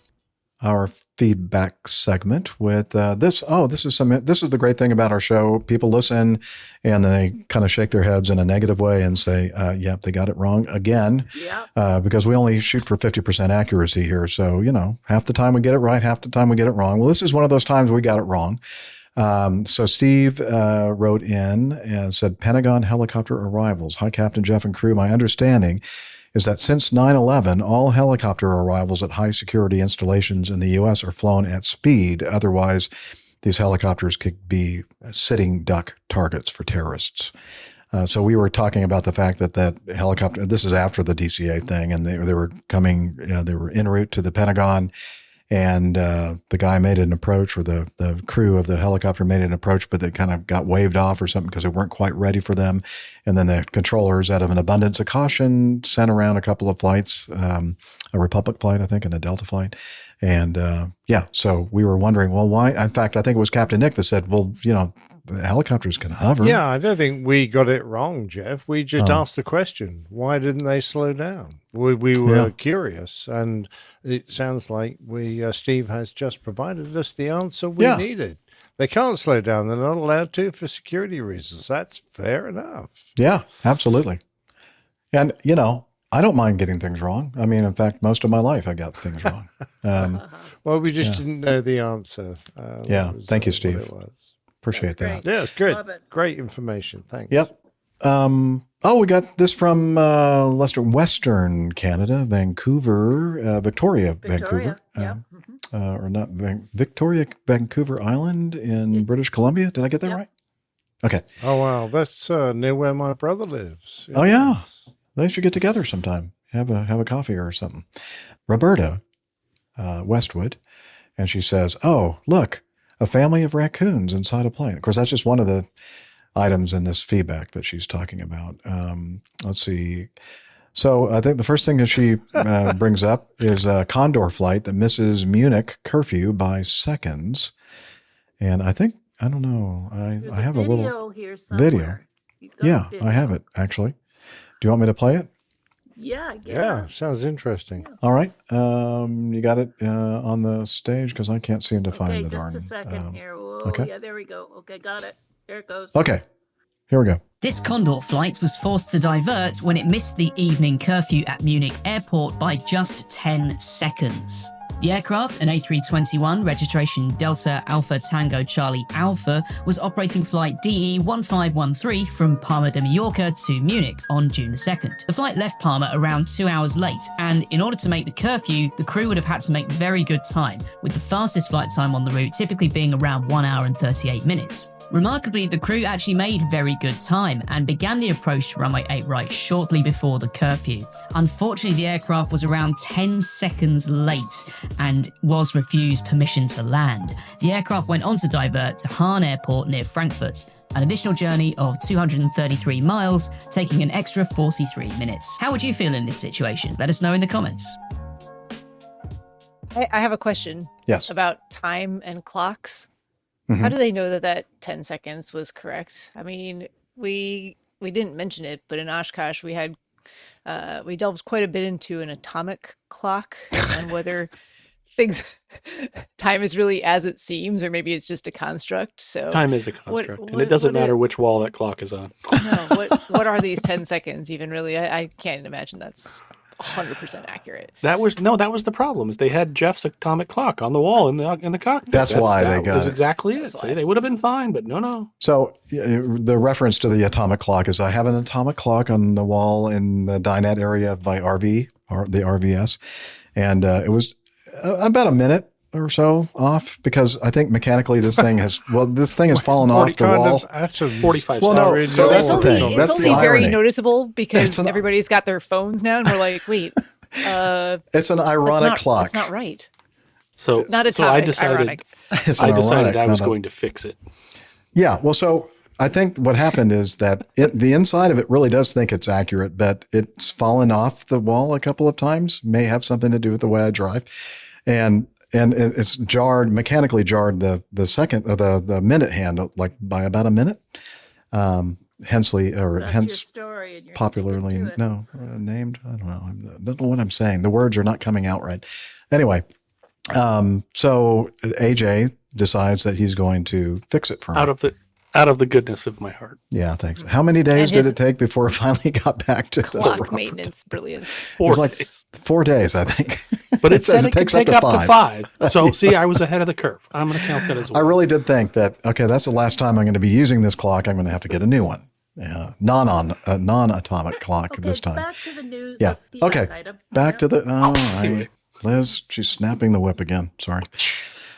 our feedback segment with this. Oh, this is the great thing about our show. People listen and they kind of shake their heads in a negative way and say, yep, they got it wrong again. Because we only shoot for 50% accuracy here. So, you know, half the time we get it right, half the time we get it wrong. Well, this is one of those times we got it wrong. So Steve wrote in and said, Pentagon helicopter arrivals. Hi, Captain Jeff and crew. My understanding is that since 9/11, all helicopter arrivals at high security installations in the U.S. are flown at speed. Otherwise, these helicopters could be sitting duck targets for terrorists. So we were talking about the fact that helicopter, this is after the DCA thing, and they were coming, they were en route to the Pentagon. And the guy made an approach, or the crew of the helicopter made an approach, but they kind of got waved off or something because they weren't quite ready for them. And then the controllers, out of an abundance of caution, sent around a couple of flights, a Republic flight, I think, and a Delta flight. And so we were wondering, well, why? In fact, I think it was Captain Nick that said, well, you know, the helicopters can hover. Yeah, I don't think we got it wrong, Jeff. We just asked the question, why didn't they slow down? We were curious, and it sounds like Steve has just provided us the answer we needed. They can't slow down. They're not allowed to for security reasons. That's fair enough. Yeah, absolutely. And, you know, I don't mind getting things wrong. I mean, in fact, most of my life I got things wrong. Well, we just didn't know the answer. Thank you, Steve. Appreciate that. Yeah, it's good. Great information. Thanks. Yep. We got this from Leicester, Western Canada, Vancouver, Victoria, Vancouver. Or not, Victoria, Vancouver Island in British Columbia. Did I get that right? Okay. Oh, wow. That's near where my brother lives. Oh, yeah. They should get together sometime. Have a coffee or something. Roberta, Westwood. And she says, oh, look, a family of raccoons inside a plane. Of course, that's just one of the items in this feedback that she's talking about. Let's see. So I think the first thing that she brings up is a Condor flight that misses Munich curfew by seconds. And I think, I don't know, I have a little video. Yeah, I have it, actually. Do you want me to play it? Yeah, I guess. Yeah, sounds interesting. All right. You got it on the stage? Because I can't seem to find the darn... Just a second here. Whoa, okay. Yeah, there we go. Okay, got it. There it goes. Okay. Here we go. This Condor flight was forced to divert when it missed the evening curfew at Munich airport by just 10 seconds. The aircraft, an A321 registration Delta Alpha Tango Charlie Alpha, was operating flight DE 1513 from Palma de Mallorca to Munich on June the 2nd. The flight left Palma around 2 hours late, and in order to make the curfew, the crew would have had to make very good time, with the fastest flight time on the route typically being around 1 hour and 38 minutes. Remarkably, the crew actually made very good time and began the approach to runway 8 right shortly before the curfew. Unfortunately, the aircraft was around 10 seconds late and was refused permission to land. The aircraft went on to divert to Hahn Airport near Frankfurt, an additional journey of 233 miles, taking an extra 43 minutes. How would you feel in this situation? Let us know in the comments. I have a question. Yes. About time and clocks. Mm-hmm. How do they know that 10 seconds was correct? I mean, we didn't mention it, but in Oshkosh we had we delved quite a bit into an atomic clock and whether time is really as it seems, or maybe it's just a construct. So time is a construct, and it doesn't matter which wall that clock is on. No, what are these 10 seconds even really? I can't imagine that's 100% accurate. That was the problem. Is they had Jeff's atomic clock on the wall in the cockpit. That's why they got it. Exactly it. See, they would have been fine, but no. So the reference to the atomic clock is I have an atomic clock on the wall in the dinette area of my RV, or the RVS, and it was about a minute or so off, because I think mechanically this thing has fallen off the wall. 45 Well, no, seconds. so that's the thing. That's It's the only very irony. noticeable because everybody's got their phones now, and we're like, wait, it's an ironic clock. That's not right. So, Not so I atomic, decided, ironic. It's I an decided ironic, I was not a- going to fix it. Yeah. Well, so I think what happened is that the inside of it really does think it's accurate, but it's fallen off the wall a couple of times. May have something to do with the way I drive, and it's mechanically jarred the minute hand like by about a minute. Hence popularly named. I don't know what I'm saying. The words are not coming out right. Anyway, so AJ decides that he's going to fix it for me. Out of the goodness of my heart. Yeah, thanks. How many days did it take before it finally got back to the Clock Roberta? maintenance, brilliant. It was like 4 days, I think. But it said it could takes take up to 5. So see, I was ahead of the curve. I'm going to count that as well. I really did think that, okay, that's the last time I'm going to be using this clock. I'm going to have to get a new one. Non-atomic clock this time. Back to the news. Yeah. The Okay. item. Back to the. Liz, she's snapping the whip again. Sorry.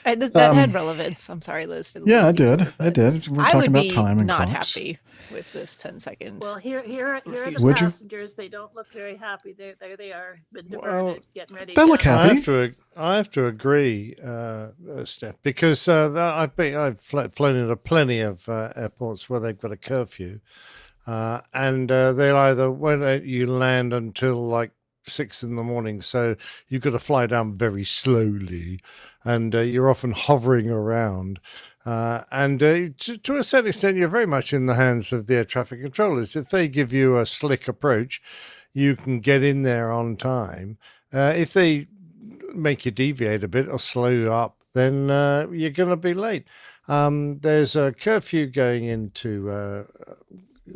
That had relevance. I'm sorry, Liz. For the Yeah, I little did. I did. We're I talking would about be time and not clocks. happy with this 10-second. Well, here are the Would you? passengers. They don't look very happy. There they are, been diverted, Well, getting ready. they look happy. I have to agree, Steph, because I've flown into plenty of airports where they've got a curfew, and they'll either won't let you land until like 6 a.m, so you've got to fly down very slowly, and you're often hovering around. And to a certain extent, you're very much in the hands of the air traffic controllers. If they give you a slick approach, you can get in there on time. If they make you deviate a bit or slow you up, then you're going to be late. There's a curfew going into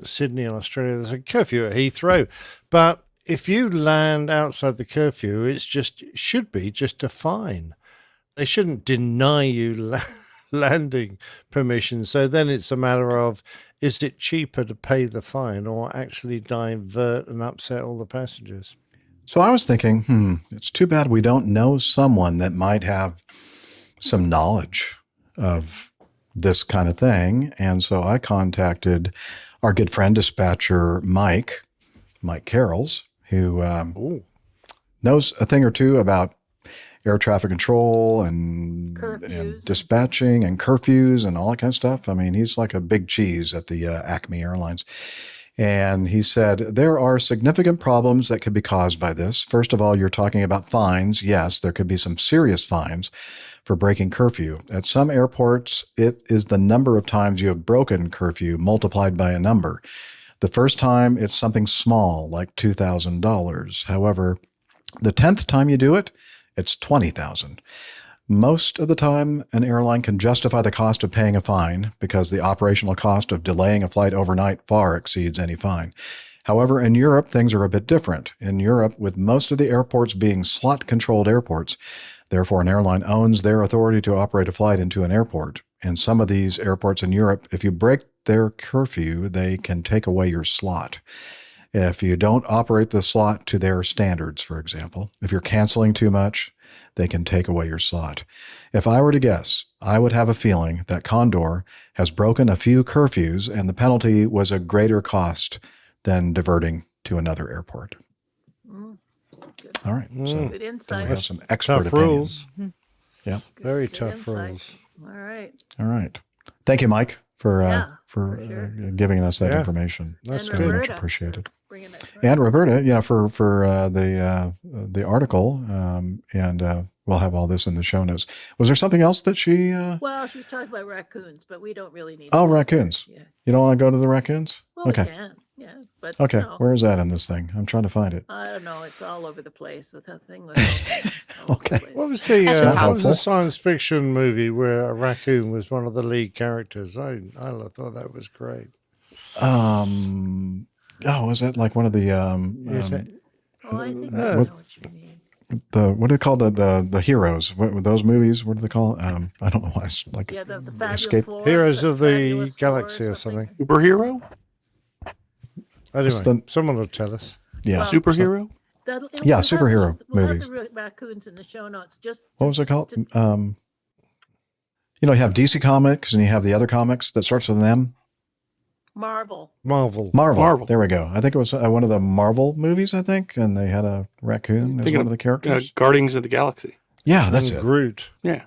Sydney in Australia. There's a curfew at Heathrow, but if you land outside the curfew, should be just a fine. They shouldn't deny you landing permission. So then it's a matter of, is it cheaper to pay the fine or actually divert and upset all the passengers? So I was thinking, it's too bad we don't know someone that might have some knowledge of this kind of thing. And so I contacted our good friend dispatcher, Mike Carrolls, who knows a thing or two about air traffic control and dispatching and curfews and all that kind of stuff. I mean, he's like a big cheese at the Acme Airlines. And he said, there are significant problems that could be caused by this. First of all, you're talking about fines. Yes, there could be some serious fines for breaking curfew. At some airports, it is the number of times you have broken curfew multiplied by a number. The first time, it's something small, like $2,000. However, the 10th time you do it, it's $20,000. Most of the time, an airline can justify the cost of paying a fine because the operational cost of delaying a flight overnight far exceeds any fine. However, in Europe, things are a bit different. In Europe, with most of the airports being slot-controlled airports, therefore an airline owns their authority to operate a flight into an airport. And some of these airports in Europe, if you break their curfew, they can take away your slot. If you don't operate the slot to their standards, for example, if you're canceling too much, they can take away your slot. If I were to guess, I would have a feeling that Condor has broken a few curfews and the penalty was a greater cost than diverting to another airport. All right. So Good insight. we have some expert Tough opinions. rules. Yeah. Very Good tough insight. rules. All right. All right. Thank you, Mike, for sure. giving us that Yeah. information. That's And Very good. much Roberta. appreciated. Bringing it. And Roberta, for the article, and we'll have all this in the show notes. Was there something else that she? Well, she was talking about raccoons, but we don't really need. Oh, to. raccoons. Yeah. You don't want to go to the raccoons? Well, Okay. we can. Yeah, but Okay. no. Where is that in this thing? I'm trying to find it. I don't know. It's all over the place. That thing was. Okay. What was the That's not what was the helpful. science fiction movie where a raccoon was one of the lead characters? I thought that was great. Was it like one of the Oh, I think I know what you mean. what do they call the heroes? What were those movies? What do they call? I don't know. It's like Yeah, the Fabulous Escape. Four, Heroes of the Fabulous Four Galaxy or something. Superhero? Anyway, the- someone will tell us. Yeah. Well, Superhero? Yeah, superhero we'll movies. have the raccoons in the show notes. What was it called? You have DC Comics and you have the other comics that starts with an M. Marvel. There we go. I think it was one of the Marvel movies, I think, and they had a raccoon as one of the characters. Guardians of the Galaxy. Yeah, that's and it. Groot. Yeah.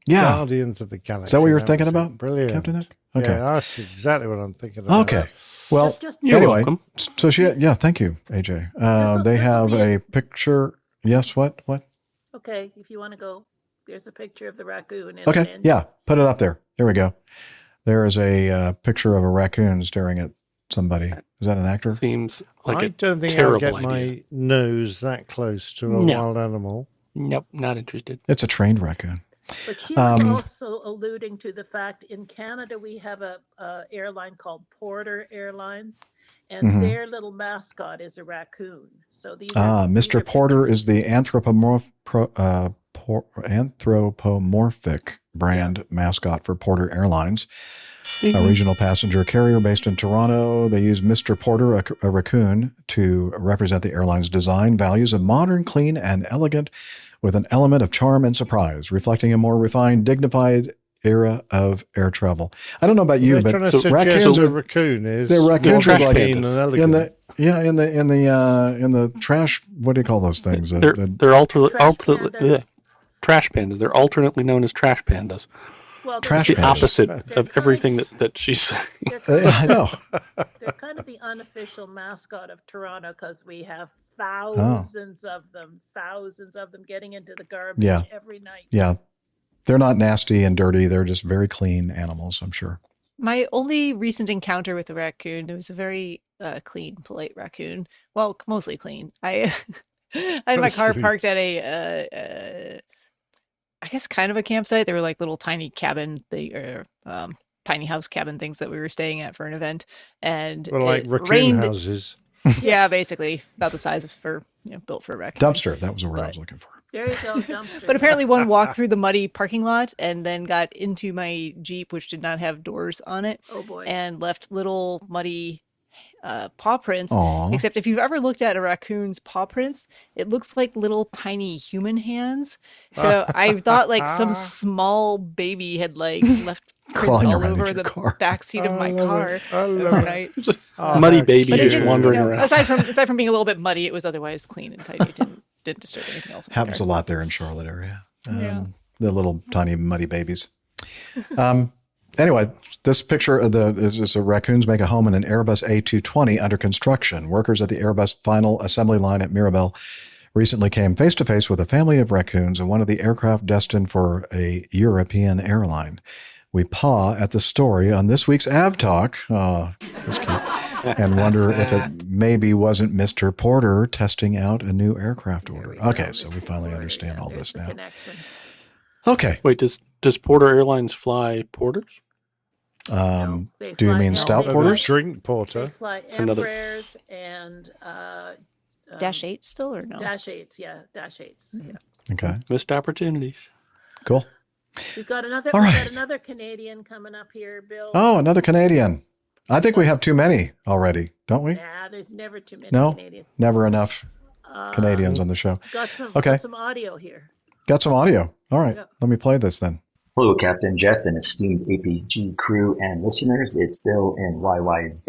Guardians of the Galaxy. Is that what you're thinking was about, Brilliant. Captain Nick? Okay. Yeah, that's exactly what I'm thinking about. Okay. Well, You're anyway, welcome. so thank you, AJ. They have a picture. Yes, what? Okay, if you want to go, there's a picture of the raccoon. Okay, yeah, put it up there. There we go. There is a picture of a raccoon staring at somebody. Is that an actor? Seems like I a don't think I'll terrible get idea. my nose that close to a No. wild animal. Nope, not interested. It's a trained raccoon. But she was also alluding to the fact in Canada we have a airline called Porter Airlines, and Mhm. their little mascot is a raccoon. So these are Mr. Porter is the anthropomorphic brand mascot for Porter Airlines, a regional passenger carrier based in Toronto. They use Mr. Porter, a raccoon, to represent the airline's design values of modern, clean, and elegant, with an element of charm and surprise, reflecting a more refined, dignified era of air travel. I don't know about you, They're but trying to suggest raccoons a are raccoon is they're raccoons are like clean and elegant. in the trash. What do you call those things? They're alternately trash pandas. They're alternately known as trash pandas. Well, Trash It's the pandas. opposite of everything that she's saying. I know. They're kind of the unofficial mascot of Toronto because we have Oh. thousands of them getting into the garbage Yeah. every night. Yeah. They're not nasty and dirty. They're just very clean animals, I'm sure. My only recent encounter with a raccoon, it was a very clean, polite raccoon. Well, mostly clean. I had my car Mostly. parked at a, I guess, kind of a campsite. There were like little tiny cabin, tiny house cabin things that we were staying at for an event, and Well, like it raccoon rained. houses. Yeah, basically about the size of built for a raccoon. Dumpster. That was the word I was looking for. There you go, dumpster. But apparently one walked through the muddy parking lot and then got into my Jeep, which did not have doors on it. Oh boy. And left little muddy paw prints. Aw. Except if you've ever looked at a raccoon's paw prints, it looks like little tiny human hands. So I thought like some small baby had like left prints Crawling all around in over your the car. back seat of I my love car it. I love overnight. It's a muddy baby But it just didn't, wandering around. aside from being a little bit muddy, it was otherwise clean and tidy. It didn't disturb anything else. In my Happens car. a lot there in Charlotte area. Yeah. The little tiny muddy babies. Anyway, this picture of is raccoons make a home in an Airbus A220 under construction. Workers at the Airbus final assembly line at Mirabel recently came face to face with a family of raccoons in one of the aircraft destined for a European airline. We paw at the story on this week's Av Talk. Oh, that's cute. And wonder if it maybe wasn't Mr. Porter testing out a new aircraft order. Okay, so we finally understand all this now. Okay. Wait, does Porter Airlines fly porters? Do you mean stout porters? Drink porter. They fly It's another- Embraers and Dash 8 still or no? Dash 8s, yeah, Dash 8s. Yeah. Okay. Missed opportunities. Cool. We've got another. All We've right. got another Canadian coming up here, Bill. Oh, another Canadian. I think we have too many already, don't we? Nah, there's never too many No, Canadians. never enough Canadians on the show. Got some. Okay. Got some audio here. Got some audio. All right. Yep. Let me play this then. Hello, Captain Jeff and esteemed APG crew and listeners. It's Bill and YYZ.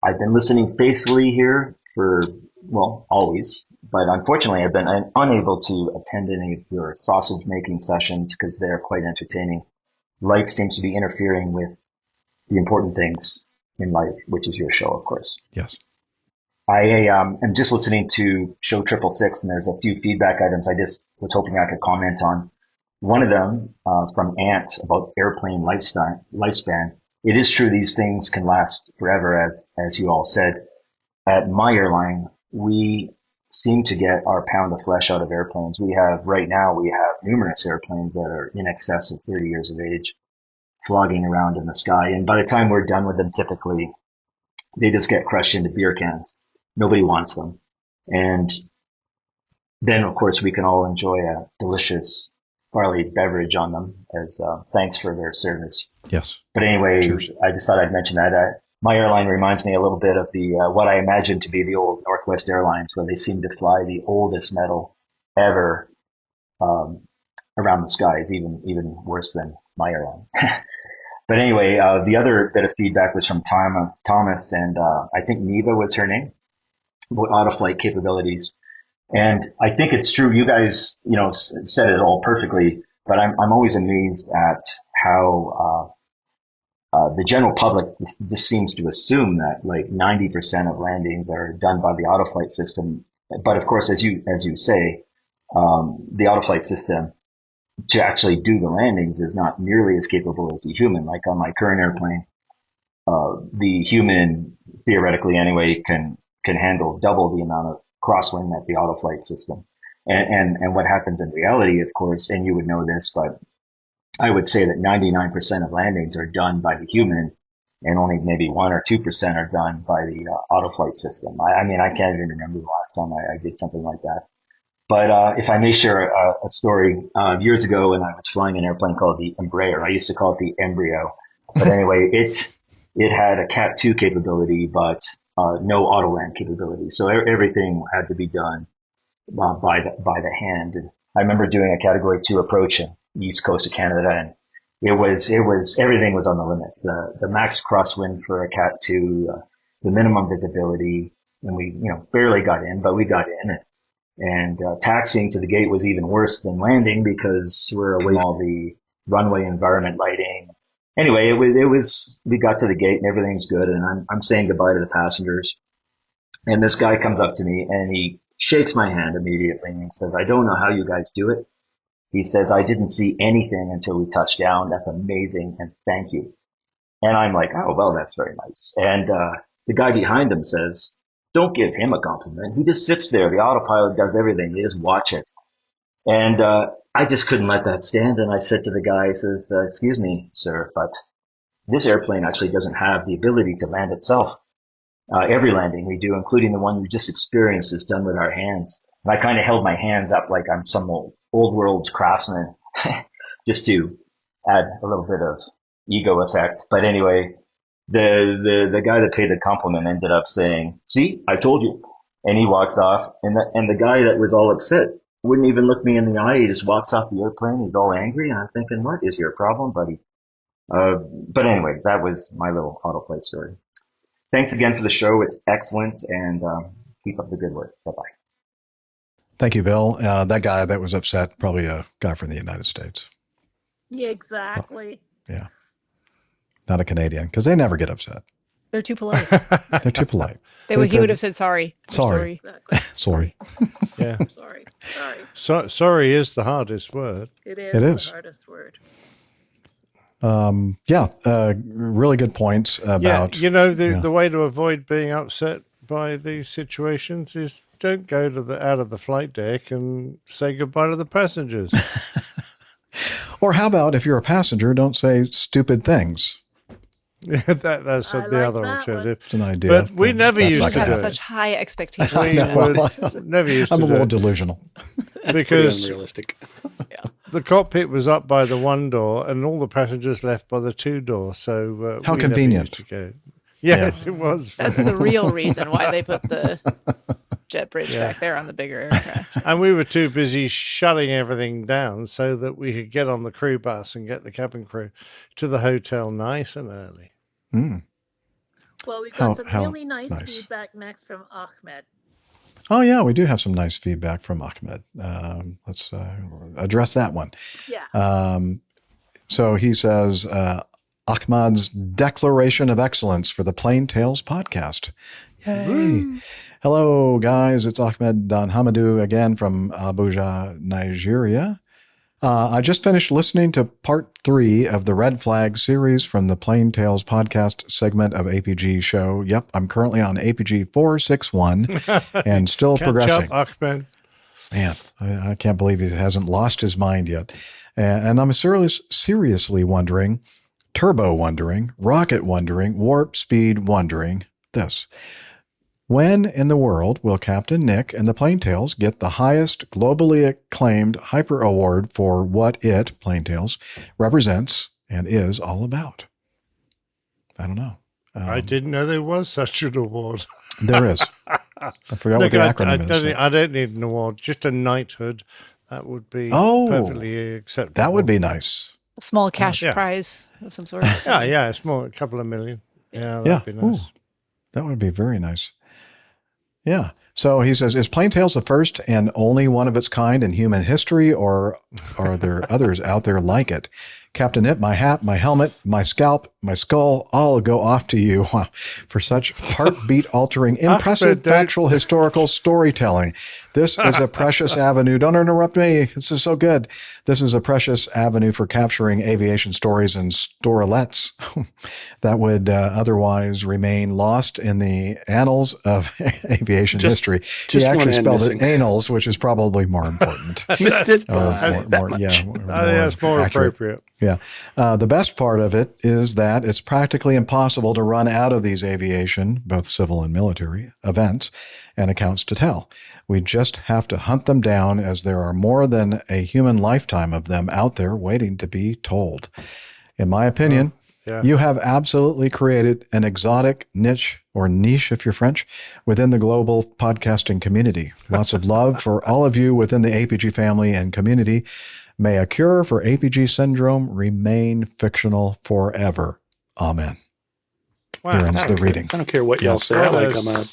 I've been listening faithfully here for, well, always, but unfortunately I've been unable to attend any of your sausage making sessions because they're quite entertaining. Life seems to be interfering with the important things in life, which is your show, of course. Yes. I am just listening to show 666, and there's a few feedback items I just was hoping I could comment on. One of them from Ant about airplane lifespan. It is true these things can last forever, as you all said. At my airline, we seem to get our pound of flesh out of airplanes. Right now, we have numerous airplanes that are in excess of 30 years of age, flogging around in the sky. And by the time we're done with them, typically, they just get crushed into beer cans. Nobody wants them. And then, of course, we can all enjoy a delicious barley beverage on them as thanks for their service. Yes. But anyway, Cheers. I just thought I'd mention that. my airline reminds me a little bit of the what I imagine to be the old Northwest Airlines, where they seem to fly the oldest metal ever around the skies, even worse than my airline. But anyway, the other bit of feedback was from Thomas, and I think Neva was her name, about auto-flight capabilities. And I think it's true. You guys, said it all perfectly, but I'm always amazed at how the general public just seems to assume that like 90% of landings are done by the auto-flight system. But of course, as you say, the auto-flight system to actually do the landings is not nearly as capable as the human. Like on my current airplane, the human theoretically anyway can handle double the amount of crosswind that the auto-flight system. And what happens in reality, of course, and you would know this, but I would say that 99% of landings are done by the human, and only maybe 1 or 2% are done by the auto-flight system. I mean, I can't even remember the last time I did something like that. But if I may share a story, years ago when I was flying an airplane called the Embraer, I used to call it the embryo. But anyway, it had a Cat 2 capability, but no auto land capability. So everything had to be done by the hand. And I remember doing a Category 2 approach in the east coast of Canada, and it was everything was on the limits. The max crosswind for a Cat 2, the minimum visibility, and we barely got in, but we got in. And taxiing to the gate was even worse than landing because we're away from all the runway environment lighting. Anyway, it was we got to the gate and everything's good, and I'm saying goodbye to the passengers. And this guy comes up to me and he shakes my hand immediately and he says, "I don't know how you guys do it." He says, "I didn't see anything until we touched down. That's amazing, and thank you." And I'm like, "Oh, well, that's very nice." And the guy behind him says, "Don't give him a compliment. He just sits there. The autopilot does everything. You just watch it." And I just couldn't let that stand. And I said to the guy, I says, "Excuse me, sir, but this airplane actually doesn't have the ability to land itself. Every landing we do, including the one you just experienced, is done with our hands." And I kind of held my hands up like I'm some old world's craftsman just to add a little bit of ego effect. But anyway, the guy that paid the compliment ended up saying, "See, I told you." And he walks off, and the guy that was all upset wouldn't even look me in the eye. He just walks off the airplane. He's all angry, and I'm thinking, what is your problem, buddy? But anyway, that was my little autoplay story. Thanks again for the show. It's excellent, and keep up the good work. Bye-bye. Thank you, Bill. That guy that was upset, probably a guy from the United States. Yeah, exactly. Yeah. Not a Canadian, because they never get upset. They're too polite. They're too polite. He would have said sorry. Sorry. Sorry. Yeah. Sorry. Sorry is the hardest word. It is the hardest word. Really good points about. Yeah, the way to avoid being upset by these situations is don't go out of the flight deck and say goodbye to the passengers. Or how about if you're a passenger, don't say stupid things. Yeah, that's the other alternative. It's an idea. But we never used to do have it. such high expectations. Never used to I'm a do little it. delusional. Because unrealistic. the cockpit was up by the one door and all the passengers left by the two door. So how we never convenient. used to go. Yes, it was. That's the real reason why they put the jet bridge back there on the bigger aircraft. And we were too busy shutting everything down so that we could get on the crew bus and get the cabin crew to the hotel nice and early. Mm. Well, we've got some really nice feedback next from Ahmad. Oh, yeah, we do have some nice feedback from Ahmad. Let's address that one. Yeah. So he says, Ahmad's declaration of excellence for the Plain Tales podcast. Yay. Woo. Hello, guys. It's Ahmed Hamidou again from Abuja, Nigeria. I just finished listening to part 3 of the Red Flag series from the Plain Tales podcast segment of APG show. Yep, I'm currently on APG 461 and still progressing. Catch up, Ahmed. Man, I can't believe he hasn't lost his mind yet. And I'm seriously wondering, turbo wondering, rocket wondering, warp speed wondering this. When in the world will Captain Nick and the Plaintails get the highest globally acclaimed Hyper Award for what it, Plaintails, represents and is all about? I don't know. I didn't know there was such an award. There is. I forgot what the acronym is. I don't need an award, just a knighthood. That would be Oh, perfectly acceptable. That would be nice. A small cash Yeah. prize of some sort. Yeah, a small, a couple of million. Yeah, that'd be nice. Ooh, that would be very nice. Yeah. So he says, is Plaintails the first and only one of its kind in human history, or are there others out there like it? Captain It, my hat, my helmet, my scalp, my skull, all go off to you for such heartbeat-altering, impressive, factual, historical storytelling. This is a precious avenue. Don't interrupt me. This is so good. This is a precious avenue for capturing aviation stories and storylets that would otherwise remain lost in the annals of aviation history. He actually spelled it annals, which is probably more important. Missed it. That's more appropriate. Yeah. The best part of it is that it's practically impossible to run out of these aviation, both civil and military, events and accounts to tell. We just have to hunt them down, as there are more than a human lifetime of them out there waiting to be told. In my opinion, you have absolutely created an exotic niche, or niche if you're French, within the global podcasting community. Lots of love for all of you within the APG family and community. May a cure for APG syndrome remain fictional forever. Amen. Wow. Here ends the reading. I don't care what y'all say. I like Ahmad.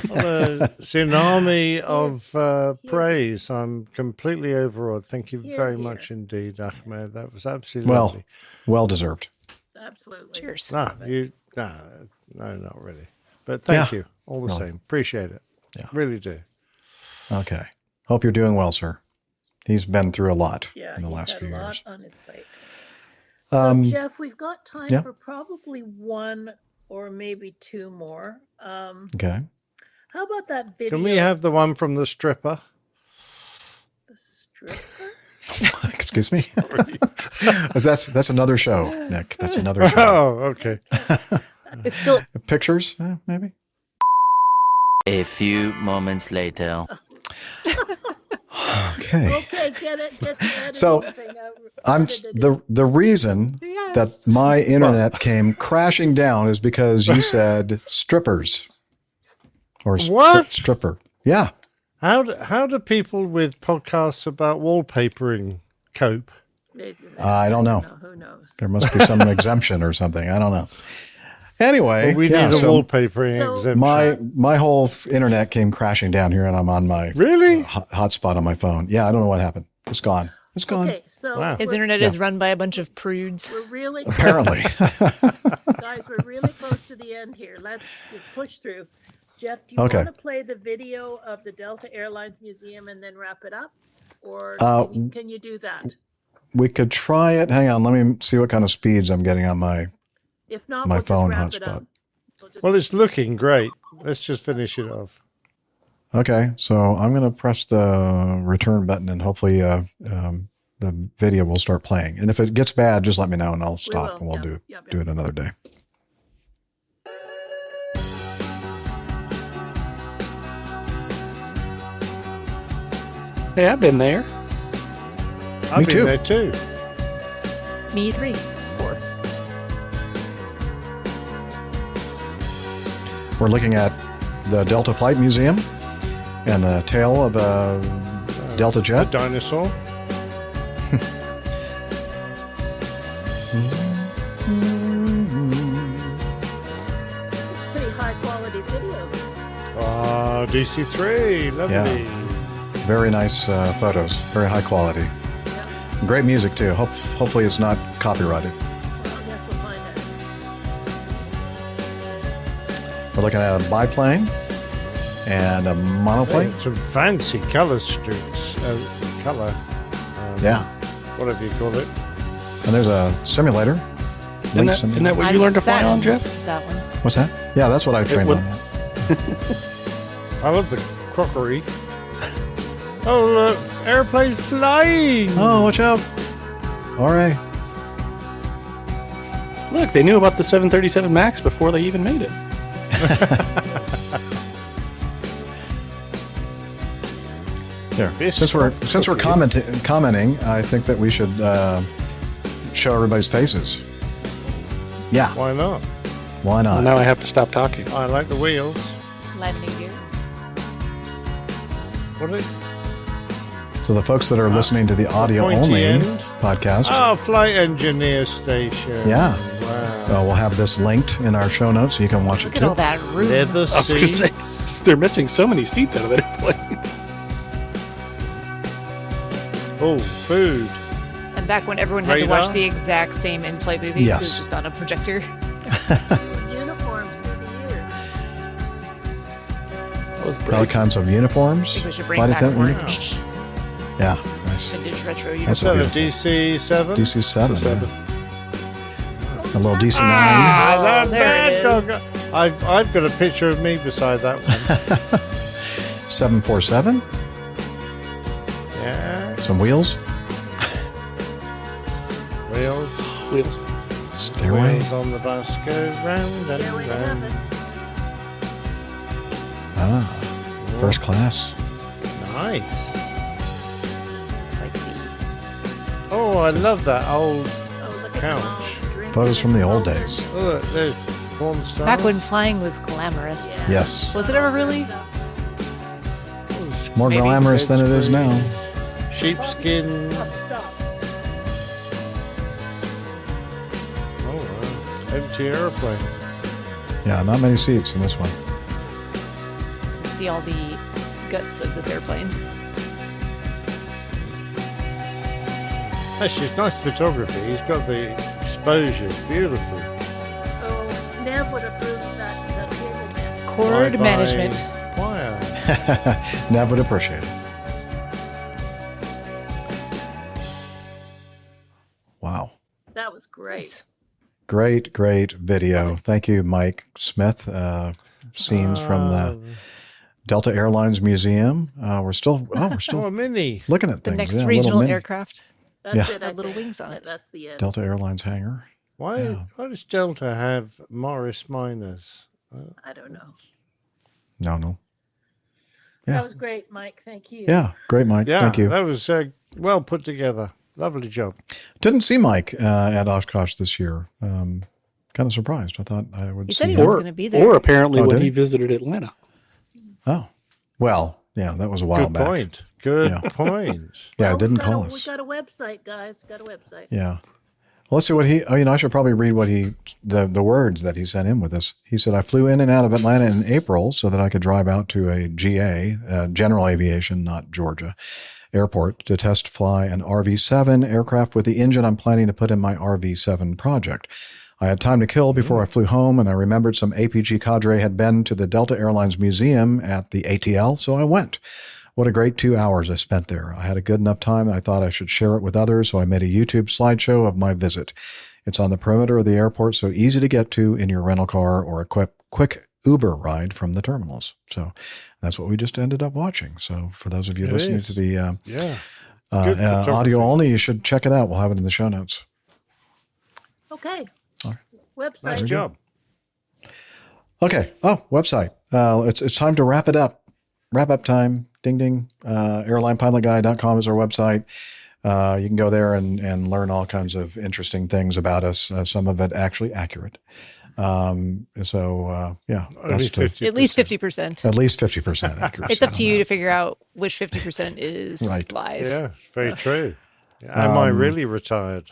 What a tsunami of praise. I'm completely overawed. Thank you very much indeed, Ahmed. That was absolutely lovely. Well deserved. Absolutely. Cheers. No, not really. But thank you all the same. Appreciate it. Yeah. Really do. Okay. Hope you're doing well, sir. He's been through a lot in the last few a lot years. on his plate. So, Jeff, we've got time yeah. for probably one or maybe two more. Okay. How about that video? Can we have the one from the stripper? The stripper? Excuse me? That's another show, Nick. That's another show. Oh, okay. It's still pictures, maybe. A few moments later. Okay. Okay, get it. Get the editing So thing out. I'm the reason that my internet came crashing down is because you said strippers or What? stripper. Yeah. How do people with podcasts about wallpapering cope? I don't know. Who knows? There must be some exemption or something. I don't know. Anyway, Well, we need a wallpapering exemption. My whole internet came crashing down here, and I'm on my hotspot on my phone. Yeah, I don't know what happened. It's gone. It's gone. Okay, so his internet is run by a bunch of prudes. We're really apparently. Guys, we're really close to the end here. Let's push through. Jeff, do you want to play the video of the Delta Airlines Museum and then wrap it up? Or can you do that? We could try it. Hang on. Let me see what kind of speeds I'm getting on my If not, my we'll phone just wrap it hotspot. up. Well, it's looking great. Let's just finish it off. Okay, so I'm going to press the return button, and hopefully the video will start playing. And if it gets bad, just let me know, and I'll stop, and we'll do it another day. Hey, I've been there. I've too. been there too. Me 3, 4. We're looking at the Delta Flight Museum and the tail of a Delta jet. A dinosaur. It's a pretty high quality video. DC3, lovely. Yeah. Very nice photos, very high quality. Great music too. Hopefully it's not copyrighted. Well, I guess we'll find out. We're looking at a biplane and a monoplane. Some fancy color streaks. Color. Yeah. Whatever you call it. And there's a simulator. Isn't that what you learned to fly on, Jeff? That one. What's that? Yeah, that's what I trained on. I love the crockery. Oh, look, airplanes flying. Oh, watch out. All right. Look, they knew about the 737 MAX before they even made it. There. Since we're commenting, I think that we should show everybody's faces. Yeah. Why not? Why not? Well, now I have to stop talking. I like the wheels. Landing gear. What are So the folks that are listening to the audio pointy only end. podcast. Oh, flight engineer station. Yeah. Wow. We'll have this linked in our show notes so you can watch Look it at too. all that room. Leather I was going to seats. say, they're missing so many seats out of that airplane. Oh, food. And back when everyone had to Radar? watch the exact same in-flight movie, Yes. so it was just on a projector. Uniforms through the years. That was All bright. kinds of uniforms. I think we should bring Flight back attendant more uniforms. Yeah, nice. vintage retro That's uniforms. a Is that a beautiful- DC-7? DC-7. It's a seven. Yeah. A little DC-9. Ah, that there bad it dog. is. I've got a picture of me beside that one. 747. Yeah. Some wheels. Wheels. Wheels. Stairway. Wheels on the bus go round and Stairway to round. heaven. Ah, first class. Nice. It's like the Oh, I love that old Oh, look at them all couch. drinking Photos from the and old smoking. days. Look, there's porn stars. back when flying was glamorous. Yes. Was it ever really? More Maybe. glamorous than it is now. Sheepskin. Stop. Oh, wow. Empty airplane. Yeah, not many seats in this one. See all the guts of this airplane. Actually, it's nice photography. He's got the exposure. Beautiful. Oh, Nev would approve that cable man. Cord Bye-bye. management. Wire. Nev would appreciate it. Wow. That was great. Great video. Thank you, Mike Smith. Scenes from the Delta Airlines Museum. We're still Oh, a mini. looking at The things. next Yeah, little regional mini aircraft. That's Yeah. it. I Had little think. wings on it. That's the end. Delta Airlines hangar. Why does Delta have Morris Miners? I don't know. No. Yeah. That was great, Mike. Thank you. Yeah, great, Mike. Yeah, Thank you. that was well put together. Lovely job. Didn't see Mike at Oshkosh this year. Kind of surprised. I thought I would He see said he him. was going to be there. Or apparently Oh, when did he he? visited Atlanta. Oh, well, yeah, that was a while Good back. point. Good Yeah. point. Yeah, it didn't we got call We us. got a website, guys. Got a website. Yeah. Well, let's see what he. I should probably read what the words that he sent in with us. He said, "I flew in and out of Atlanta in April so that I could drive out to a GA, General Aviation, not Georgia, airport to test fly an RV-7 aircraft with the engine I'm planning to put in my RV-7 project. I had time to kill before I flew home, and I remembered some APG cadre had been to the Delta Airlines Museum at the ATL, so I went. What a great 2 hours I spent there. I had a good enough time. I thought I should share it with others, so I made a YouTube slideshow of my visit. It's on the perimeter of the airport, so easy to get to in your rental car or a quick Uber ride from the terminals." So that's what we just ended up watching. So for those of you It listening is. to the Yeah. Good photography. audio only, you should check it out. We'll have it in the show notes. Okay. All right. Website. Nice job. Okay. Oh, website. It's time to wrap it up. Wrap up time. Ding ding. Airlinepilotguy.com is our website. You can go there and learn all kinds of interesting things about us. Some of it actually accurate. Yeah. Only that's 50%. At least 50%. At least 50% accuracy. It's up to on you that. to figure out which 50% is Right. lies. Yeah, very true. Am I really retired?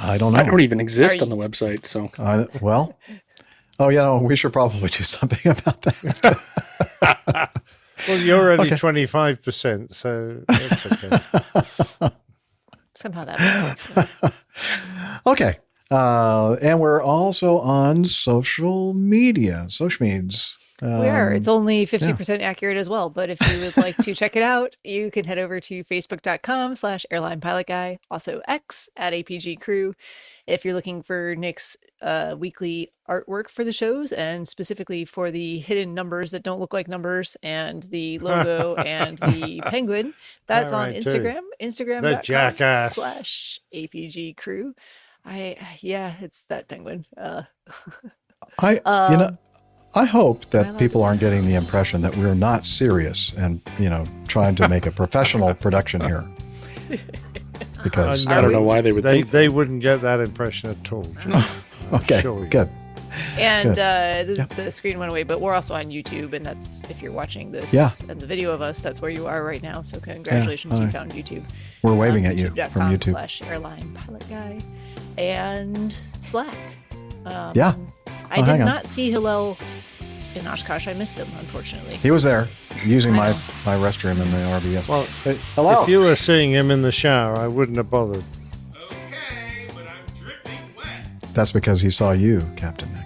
I don't know. I don't even exist Are on the website, so Well, oh, yeah, no, we should probably do something about that. Well, you're only Okay. 25%, so that's okay. Somehow that works. Okay. And we're also on social media, social meds. We are. It's only 50% accurate as well. But if you would like to check it out, you can head over to facebook.com/airlinepilotguy. Also X @APG Crew. If you're looking for Nick's weekly artwork for the shows and specifically for the hidden numbers that don't look like numbers and the logo and the penguin, that's All on right, too. Instagram. The jackass. Instagram.com/APG Crew. It's that penguin. I hope Am I that allowed people to say aren't getting the impression that we're not serious and, trying to make a professional production here. Because I don't know why they would think they wouldn't get that impression at all. okay, Sure. good. And the screen went away, but we're also on YouTube, and that's if you're watching this and the video of us, that's where you are right now. So congratulations, you found YouTube. We're waving at you from YouTube. YouTube.com/airline pilot guy and Slack. I did not see Hillel in Oshkosh. I missed him, unfortunately. He was there using my restroom in the RBS. Well, hello. If you were seeing him in the shower, I wouldn't have bothered. That's because he saw you, Captain Nick.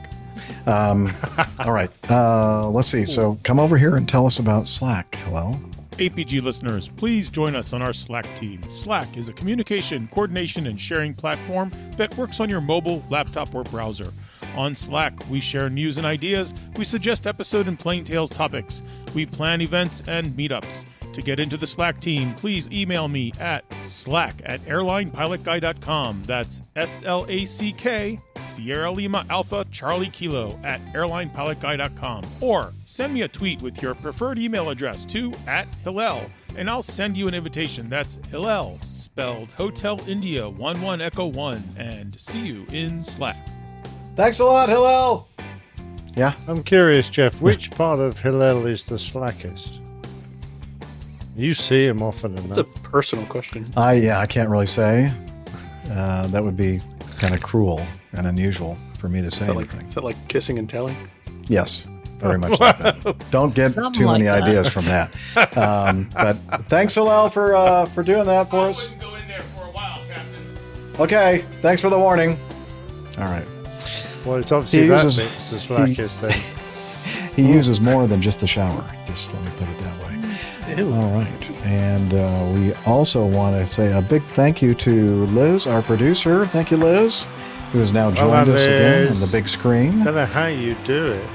All right. Let's see. So come over here and tell us about Slack. Hello. APG listeners, please join us on our Slack team. Slack is a communication, coordination, and sharing platform that works on your mobile, laptop, or browser. On Slack, we share news and ideas, we suggest episode and Plain Tales topics, we plan events and meetups. To get into the Slack team, please email me at slack@airlinepilotguy.com. That's SLACK, Sierra Lima Alpha Charlie Kilo @airlinepilotguy.com. Or send me a tweet with your preferred email address to @Hillel, and I'll send you an invitation. That's Hillel, spelled Hotel India 11 Echo 1, and see you in Slack. Thanks a lot, Hillel. Yeah. I'm curious, Jeff, which part of Hillel is the slackest? You see him often enough. It's a personal question. I can't really say. That would be kind of cruel and unusual for me to say anything. Is that like kissing and telling? Yes, very much like that. Don't get too many ideas from that. But thanks, Hillel, for doing that for us. Go in there for a while, Captain. Okay, thanks for the warning. All right. Well, it's obviously that bit's the slackest thing. He uses more than just the shower. Just let me put it that way. Ew. All right. And we also want to say a big thank you to Liz, our producer. Thank you, Liz, who has now joined us again on the big screen. I don't know how you do it.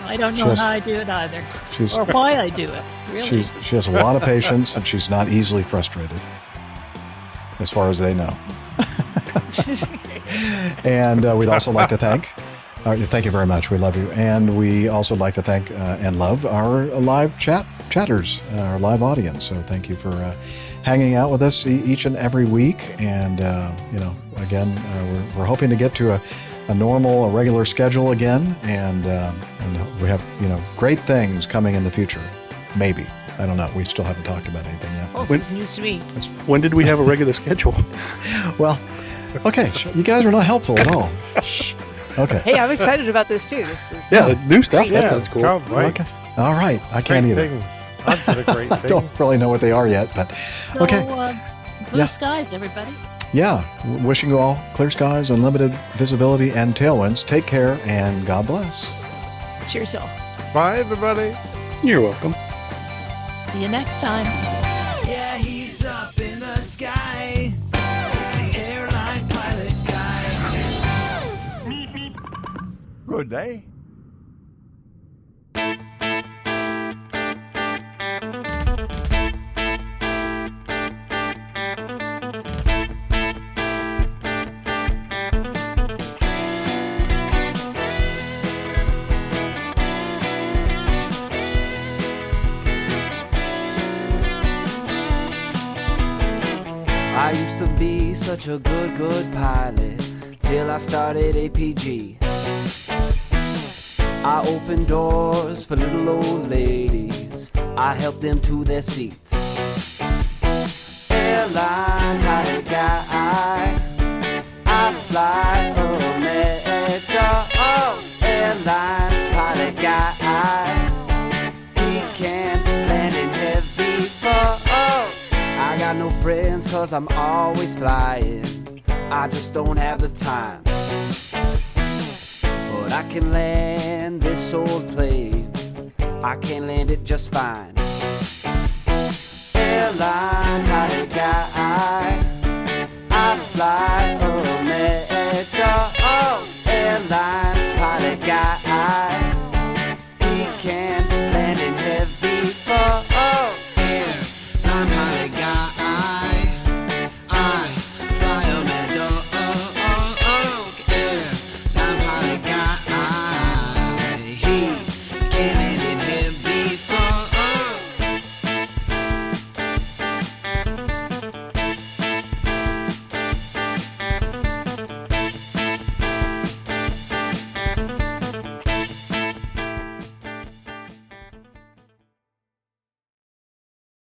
I don't know how I do it either. Or why I do it, really. She has a lot of patience, and she's not easily frustrated, as far as they know. And we'd also like to thank you very much. We love you. And we also like to thank and love our live chatters, our live audience. So thank you for hanging out with us each and every week. And, again, we're hoping to get to a normal, a regular schedule again. And we have, great things coming in the future. Maybe. I don't know. We still haven't talked about anything yet. Oh, it's news to me. When did we have a regular schedule? Well, okay. You guys are not helpful at all. Okay. Hey, I'm excited about this too. This is it's new stuff. great. That sounds cool. Okay. All right. I can't either. I've got a great thing. I don't really know what they are yet, but okay. Blue skies, everybody. Yeah. Wishing you all clear skies, unlimited visibility, and tailwinds. Take care, and God bless. Cheers, y'all. Bye, everybody. You're welcome. See you next time. Yeah, he's up in the sky. It's the airline pilot guy. Good day. I used to be such a good pilot till I started APG. I opened doors for little old ladies. I helped them to their seats. Airline pilot guy, I fly America. Oh, airline pilot guy, he can land in heavy fall. I got no friends 'cause I'm always flying. I just don't have the time. But I can land this old plane. I can land it just fine. Airline pilot guy, I fly America. Oh, airline